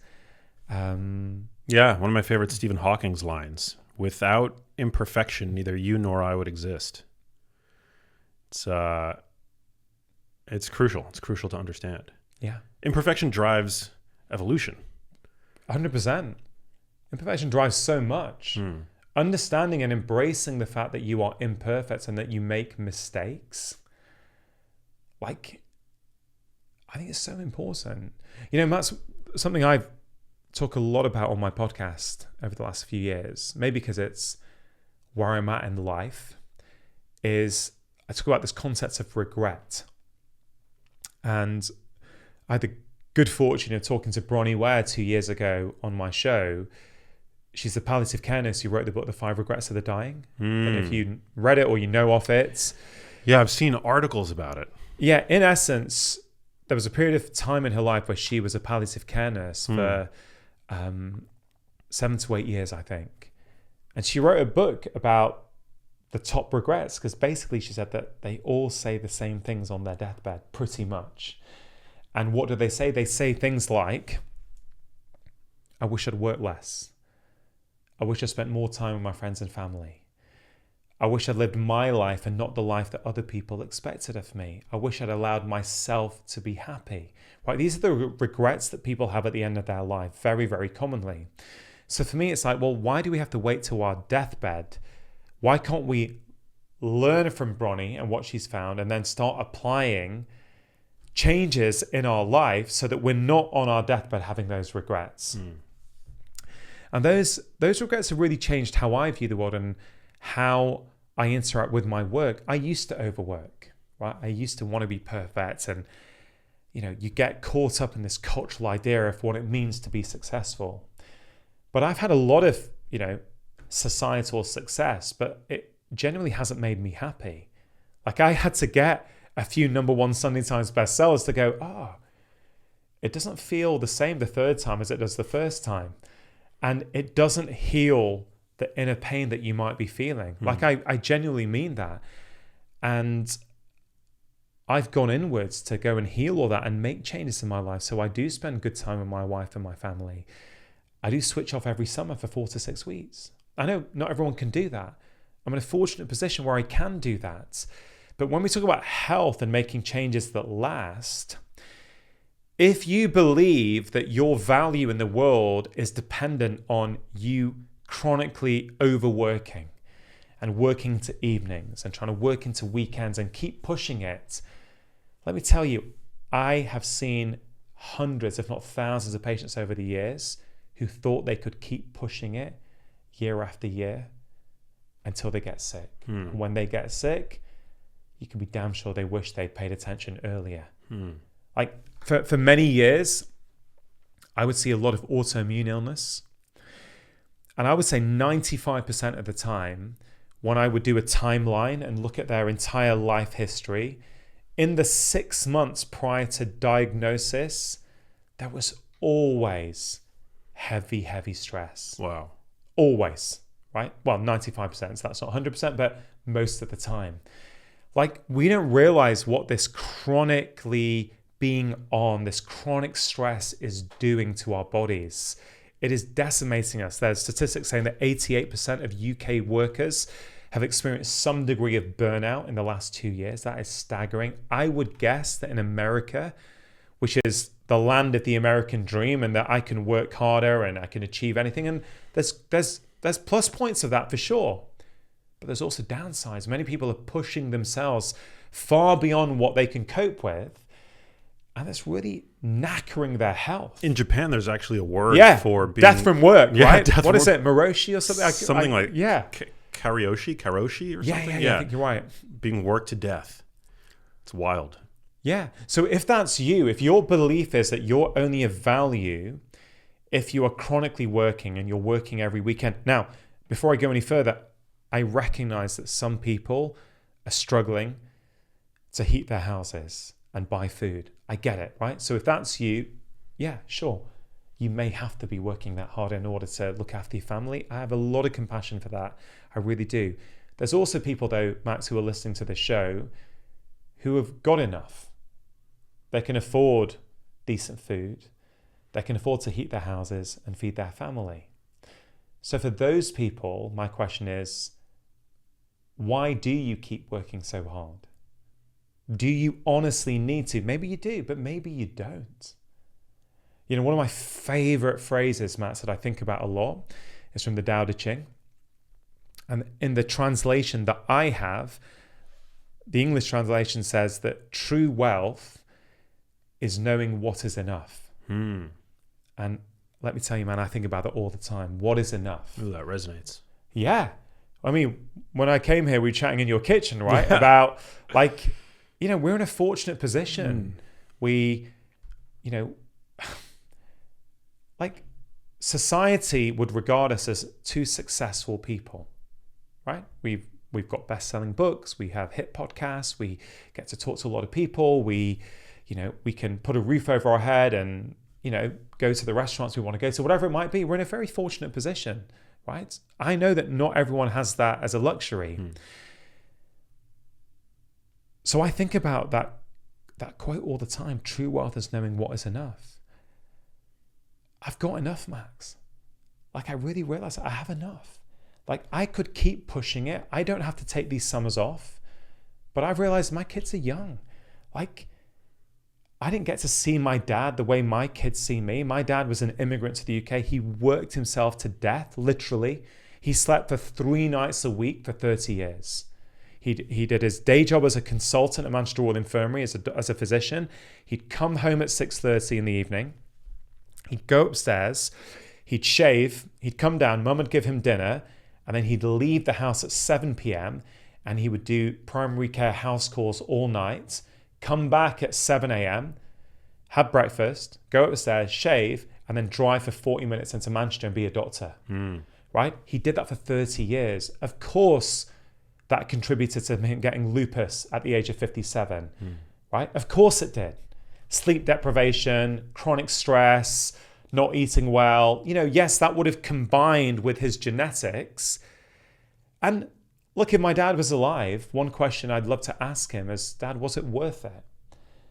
One of my favorite Stephen Hawking's lines: "Without imperfection, neither you nor I would exist." It's crucial. It's crucial to understand. Yeah. Imperfection drives evolution. 100%. Imperfection drives so much. Understanding and embracing the fact that you are imperfect and that you make mistakes, I think it's so important. That's something I've talked a lot about on my podcast over the last few years, maybe because it's where I'm at in life, is I talk about this concept of regret. And I had the good fortune of talking to Bronnie Ware 2 years ago on my show. She's the palliative care nurse who wrote the book, The 5 Regrets of the Dying. And if you read it or you know of it. Yeah, I've seen articles about it. Yeah, in essence, there was a period of time in her life where she was a palliative care nurse for 7 to 8 years, I think. And she wrote a book about the top regrets, because basically she said that they all say the same things on their deathbed, pretty much. And what do they say? They say things like, I wish I'd worked less. I wish I spent more time with my friends and family. I wish I'd lived my life and not the life that other people expected of me. I wish I'd allowed myself to be happy. Right? These are the regrets that people have at the end of their life, very, very commonly. So for me, it's like, well, why do we have to wait to our deathbed? Why can't we learn from Bronnie and what she's found and then start applying changes in our life so that we're not on our deathbed having those regrets? And those regrets have really changed how I view the world and how I interact with my work. I used to overwork, right? I used to want to be perfect, and you get caught up in this cultural idea of what it means to be successful. But I've had a lot of societal success, but it generally hasn't made me happy. I had to get a few #1 Sunday Times bestsellers to go, it doesn't feel the same the third time as it does the first time. And it doesn't heal the inner pain that you might be feeling. I genuinely mean that. And I've gone inwards to go and heal all that and make changes in my life. So I do spend good time with my wife and my family. I do switch off every summer for 4 to 6 weeks. I know not everyone can do that. I'm in a fortunate position where I can do that. But when we talk about health and making changes that last, if you believe that your value in the world is dependent on you chronically overworking and working into evenings and trying to work into weekends and keep pushing it. Let me tell you, I have seen hundreds, if not thousands of patients over the years who thought they could keep pushing it year after year until they get sick. And when they get sick, you can be damn sure they wish they'd paid attention earlier. Like for many years, I would see a lot of autoimmune illness. And I would say 95% of the time, when I would do a timeline and look at their entire life history, in the 6 months prior to diagnosis, there was always heavy stress. Wow. Always, right? Well, 95%, so that's not 100%, but most of the time. Like, we don't realize what this chronically being on, this chronic stress is doing to our bodies. It is decimating us. There's statistics saying that 88% of UK workers have experienced some degree of burnout in the last 2 years. That is staggering. I would guess that in America, which is the land of the American dream, and that I can work harder and I can achieve anything. And there's plus points of that for sure. But there's also downsides. Many people are pushing themselves far beyond what they can cope with. And that's really knackering their health. In Japan, there's actually a word for being... death from work, right? What is it? Moroshi or something? Something like Karoshi or something? Yeah, I think you're right. Being worked to death. It's wild. Yeah. So if that's you, if your belief is that you're only of value if you are chronically working and you're working every weekend. Now, before I go any further, I recognize that some people are struggling to heat their houses and buy food. I get it, right? So if that's you, yeah, sure. You may have to be working that hard in order to look after your family. I have a lot of compassion for that. I really do. There's also people, though, Max, who are listening to this show who have got enough. They can afford decent food. They can afford to heat their houses and feed their family. So for those people, my question is, why do you keep working so hard? Do you honestly need to? Maybe you do, but maybe you don't. You know, one of my favorite phrases, Matt, that I think about a lot is from the Tao Te Ching. And in the translation that I have, the English translation says that true wealth is knowing what is enough. And let me tell you, man, I think about that all the time. What is enough? Ooh, that resonates. Yeah. I mean, when I came here, we were chatting in your kitchen, right? Yeah. About like, you know, we're in a fortunate position. We, you know, like society would regard us as two successful people, right? We've got best-selling books. We have hit podcasts. We get to talk to a lot of people. We, you know, we can put a roof over our head and, you know, go to the restaurants we want to go to, whatever it might be. We're in a very fortunate position, right? I know that not everyone has that as a luxury. So I think about that quote all the time, true wealth is knowing what is enough. I've got enough, Max. Like, I really realize I have enough. Like, I could keep pushing it. I don't have to take these summers off, but I've realized my kids are young. Like, I didn't get to see my dad the way my kids see me. My dad was an immigrant to the UK. He worked himself to death, literally. He slept for 3 nights a week for 30 years. He did his day job as a consultant at Manchester Royal Infirmary as a physician. He'd come home at 6:30 in the evening. He'd go upstairs. He'd shave. He'd come down. Mum would give him dinner. And then he'd leave the house at 7 p.m. and he would do primary care house calls all night. Come back at 7 a.m., have breakfast, go upstairs, shave, and then drive for 40 minutes into Manchester and be a doctor, right? He did that for 30 years. Of course, that contributed to him getting lupus at the age of 57, right? Of course it did. Sleep deprivation, chronic stress, not eating well. You know, yes, that would have combined with his genetics. And look, if my dad was alive, one question I'd love to ask him is, Dad, was it worth it?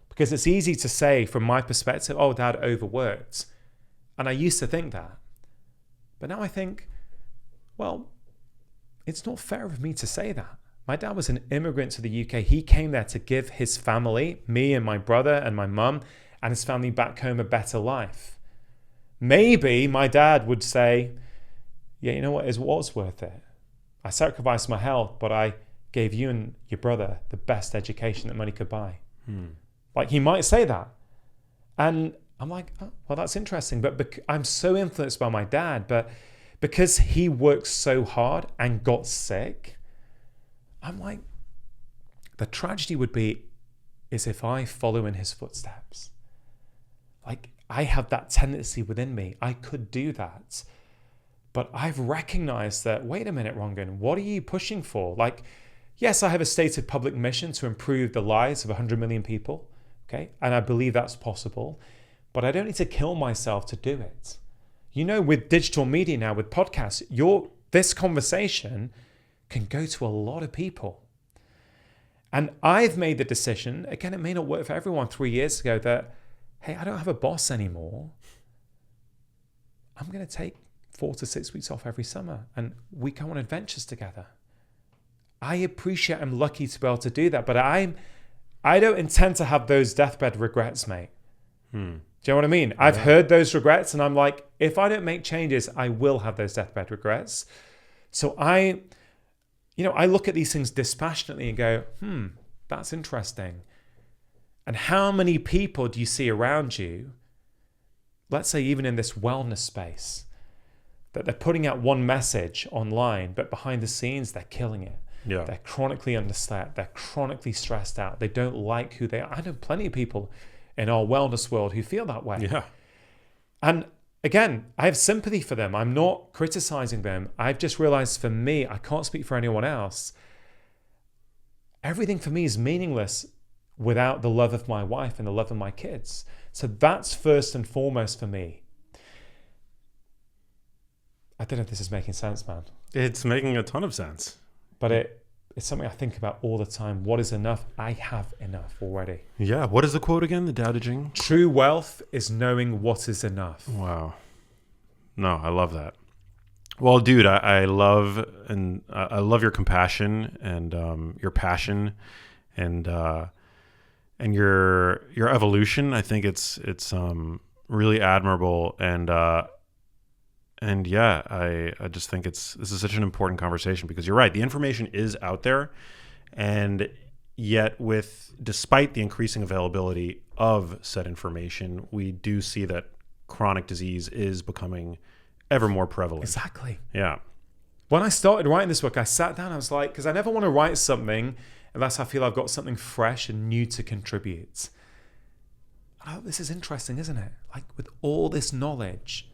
Because it's easy to say from my perspective, oh, Dad overworked. And I used to think that. But now I think, well, it's not fair of me to say that. My dad was an immigrant to the UK. He came there to give his family, me and my brother and my mum, and his family back home a better life. Maybe my dad would say, yeah, you know what, it was worth it. I sacrificed my health, but I gave you and your brother the best education that money could buy. Like, he might say that. And I'm like, oh, well, that's interesting. But I'm so influenced by my dad. But because he worked so hard and got sick, I'm like, the tragedy would be is if I follow in his footsteps. Like, I have that tendency within me. I could do that. But I've recognized that, wait a minute, Rangan, what are you pushing for? Like, yes, I have a stated public mission to improve the lives of 100 million people. Okay. And I believe that's possible. But I don't need to kill myself to do it. You know, with digital media now, with podcasts, this conversation can go to a lot of people. And I've made the decision, again, it may not work for everyone 3 years ago, that, hey, I don't have a boss anymore. I'm going to take 4 to 6 weeks off every summer and we go on adventures together. I appreciate, I'm lucky to be able to do that, but I don't intend to have those deathbed regrets, mate. Do you know what I mean? I've heard those regrets and I'm like, if I don't make changes, I will have those deathbed regrets. So I look at these things dispassionately and go, that's interesting. And how many people do you see around you, let's say even in this wellness space, that they're putting out one message online, but behind the scenes, they're killing it. Yeah. They're chronically underslept. They're chronically stressed out. They don't like who they are. I know plenty of people in our wellness world who feel that way. Yeah. And again, I have sympathy for them. I'm not criticizing them. I've just realized for me, I can't speak for anyone else. Everything for me is meaningless without the love of my wife and the love of my kids. So that's first and foremost for me. I don't know if this is making sense, man. It's making a ton of sense. But it's something I think about all the time. What is enough? I have enough already. Yeah. What is the quote again? The Tao Te Ching? True wealth is knowing what is enough. Wow. No, I love that. Well, dude, I love your compassion and your passion and your evolution. I think it's really admirable and yeah, I just think this is such an important conversation because you're right. The information is out there, and yet despite the increasing availability of said information, we do see that chronic disease is becoming ever more prevalent. Exactly. Yeah. When I started writing this book, I sat down, I was like, because I never want to write something unless I feel I've got something fresh and new to contribute. Oh, this is interesting, isn't it? Like, with all this knowledge,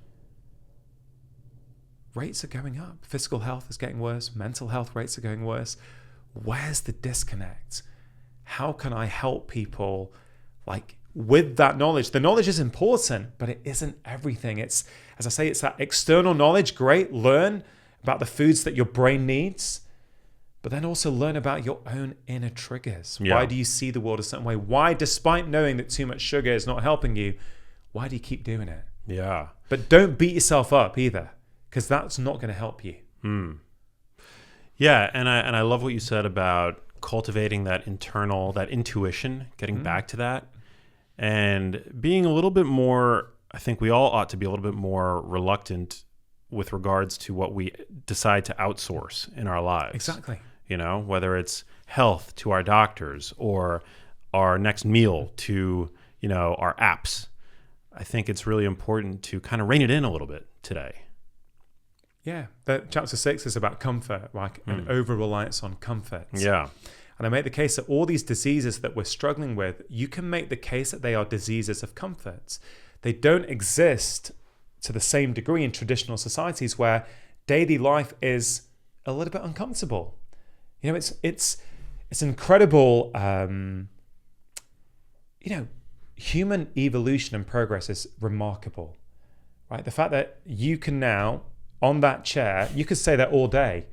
rates are going up. Physical health is getting worse. Mental health rates are going worse. Where's the disconnect? How can I help people, like, with that knowledge? The knowledge is important, but it isn't everything. It's, as I say, it's that external knowledge. Great. Learn about the foods that your brain needs, but then also learn about your own inner triggers. Yeah. Why do you see the world a certain way? Why, despite knowing that too much sugar is not helping you, why do you keep doing it? Yeah. But don't beat yourself up either, because that's not going to help you. Yeah, and I love what you said about cultivating that intuition, getting back to that, and being a little bit more, I think we all ought to be a little bit more reluctant with regards to what we decide to outsource in our lives. Exactly. You know, whether it's health to our doctors or our next meal to, our apps. I think it's really important to kind of rein it in a little bit today. Yeah, chapter 6 is about comfort, like an over-reliance on comfort. Yeah. And I make the case that all these diseases that we're struggling with, you can make the case that they are diseases of comfort. They don't exist to the same degree in traditional societies where daily life is a little bit uncomfortable. It's incredible. Human evolution and progress is remarkable, right? The fact that you can now, on that chair, you could stay there all day.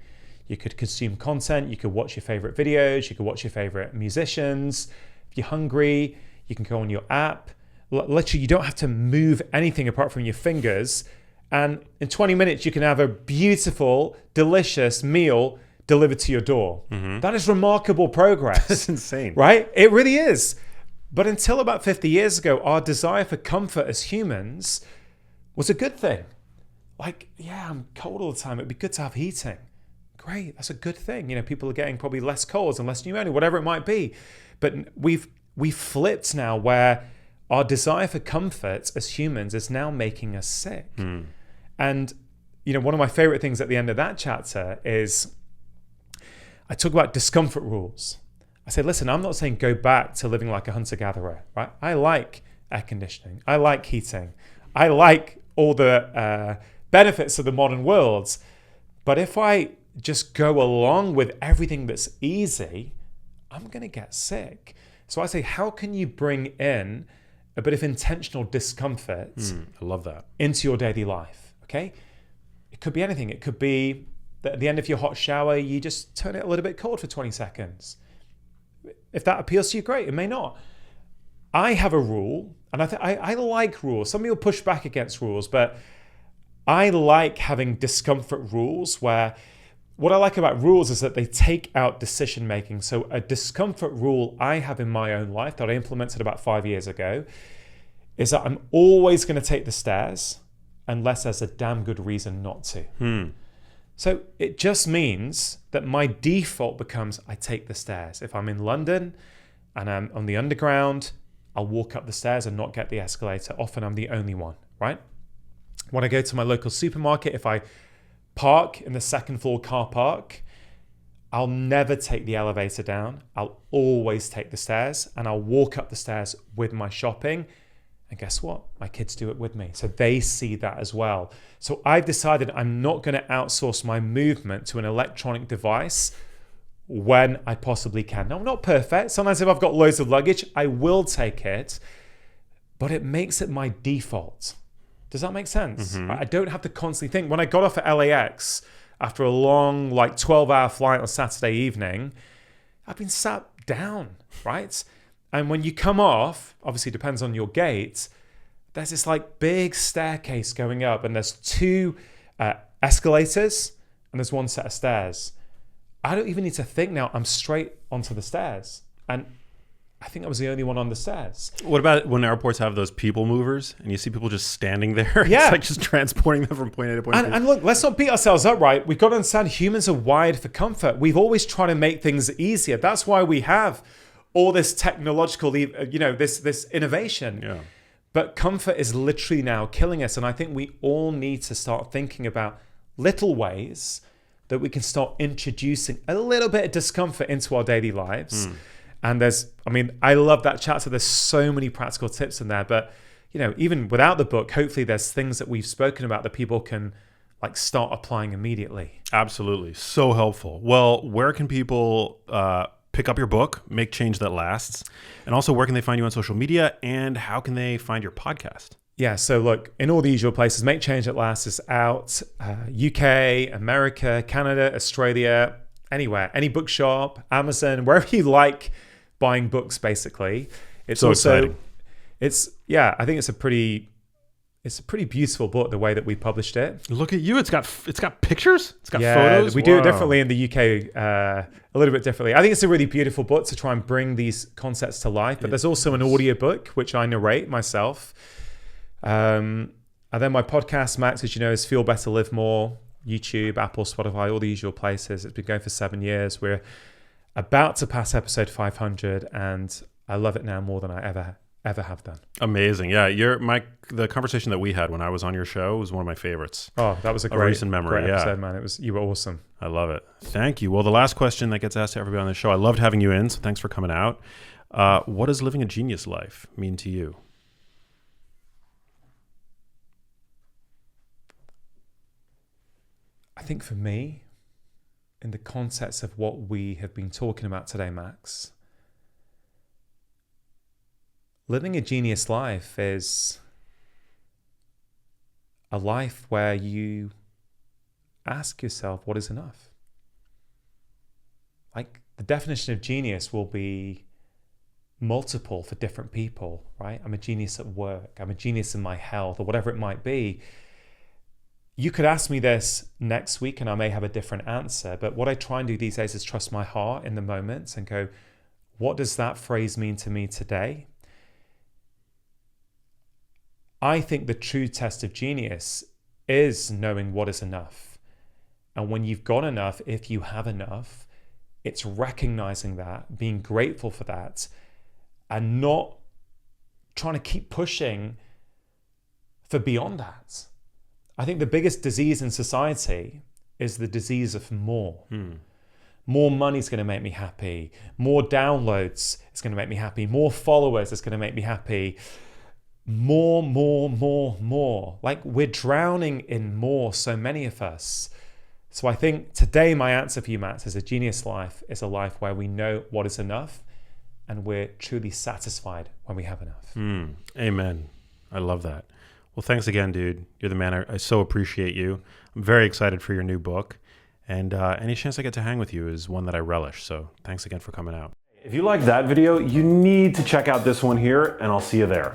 You could consume content. You could watch your favorite videos. You could watch your favorite musicians. If you're hungry, you can go on your app. Literally, you don't have to move anything apart from your fingers. And in 20 minutes, you can have a beautiful, delicious meal delivered to your door. Mm-hmm. That is remarkable progress. That's insane. Right? It really is. But until about 50 years ago, our desire for comfort as humans was a good thing. Like, yeah, I'm cold all the time. It'd be good to have heating. great. That's a good thing. People are getting probably less colds and less pneumonia, whatever it might be. But we've flipped now where our desire for comfort as humans is now making us sick. And, one of my favorite things at the end of that chapter is I talk about discomfort rules. I say, listen, I'm not saying go back to living like a hunter-gatherer, right? I like air conditioning. I like heating. I like all the benefits of the modern world. But if I just go along with everything that's easy, I'm going to get sick. So I say, how can you bring in a bit of intentional discomfort I love that. into your daily life? Okay? It could be anything. It could be that at the end of your hot shower, you just turn it a little bit cold for 20 seconds. If that appeals to you, great. It may not. I have a rule, and I like rules. Some people push back against rules, but I like having discomfort rules where what I like about rules is that they take out decision making. So a discomfort rule I have in my own life that I implemented about 5 years ago is that I'm always going to take the stairs unless there's a damn good reason not to. So it just means that my default becomes I take the stairs. If I'm in London and I'm on the underground, I'll walk up the stairs and not get the escalator. Often I'm the only one, right? When I go to my local supermarket, if I park in the second floor car park, I'll never take the elevator down. I'll always take the stairs, and I'll walk up the stairs with my shopping. And guess what? My kids do it with me. So they see that as well. So I've decided I'm not going to outsource my movement to an electronic device when I possibly can. Now, I'm not perfect. Sometimes if I've got loads of luggage, I will take it, but it makes it my default. Does that make sense? I don't have to constantly think. When I got off at LAX after a long, 12-hour flight on Saturday evening, I've been sat down, right? And when you come off, obviously it depends on your gate, there's this big staircase going up, and there's 2 escalators and there's 1 set of stairs. I don't even need to think now. I'm straight onto the stairs. And I think I was the only one on the stairs. What about when airports have those people movers and you see people just standing there? Yeah. It's just transporting them from point A to point B. And look, let's not beat ourselves up, right? We've got to understand humans are wired for comfort. We've always tried to make things easier. That's why we have all this technological, this innovation. Yeah. But comfort is literally now killing us. And I think we all need to start thinking about little ways that we can start introducing a little bit of discomfort into our daily lives. And I love that chapter. There's so many practical tips in there. But, even without the book, hopefully there's things that we've spoken about that people can start applying immediately. Absolutely. So helpful. Well, where can people pick up your book, Make Change That Lasts? And also, where can they find you on social media? And how can they find your podcast? Yeah, so look, in all the usual places, Make Change That Lasts is out. UK, America, Canada, Australia, anywhere, any bookshop, Amazon, wherever you like buying books, basically. It's so also exciting. I think it's a pretty beautiful book, the way that we published it. Look at you. It's got pictures. It's got photos. We do it differently in the UK, a little bit differently. I think it's a really beautiful book to try and bring these concepts to life. But there's also an audiobook, which I narrate myself. And then my podcast, Max, as you know, is Feel Better, Live More, YouTube, Apple, Spotify, all the usual places. It's been going for 7 years. We're about to pass episode 500, and I love it now more than I ever have done. Amazing. Yeah, the conversation that we had when I was on your show was one of my favorites. Oh, that was a great recent memory. Great episode, man. You were awesome. I love it. Thank you. Well, the last question that gets asked to everybody on the show, I loved having you in, so thanks for coming out. What does living a genius life mean to you? I think for me, in the context of what we have been talking about today, Max, living a genius life is a life where you ask yourself, what is enough? The definition of genius will be multiple for different people, right? I'm a genius at work. I'm a genius in my health, or whatever it might be. You could ask me this next week and I may have a different answer. But what I try and do these days is trust my heart in the moment and go, what does that phrase mean to me today? I think the true test of genius is knowing what is enough. And when you've got enough, if you have enough, it's recognizing that, being grateful for that, and not trying to keep pushing for beyond that. I think the biggest disease in society is the disease of more. More money is going to make me happy. More downloads is going to make me happy. More followers is going to make me happy. More. Like, we're drowning in more, so many of us. So I think today my answer for you, Matt, is a genius life is a life where we know what is enough and we're truly satisfied when we have enough. Amen. I love that. Well, thanks again, dude. You're the man. I so appreciate you. I'm very excited for your new book. And any chance I get to hang with you is one that I relish. So thanks again for coming out. If you liked that video, you need to check out this one here, and I'll see you there.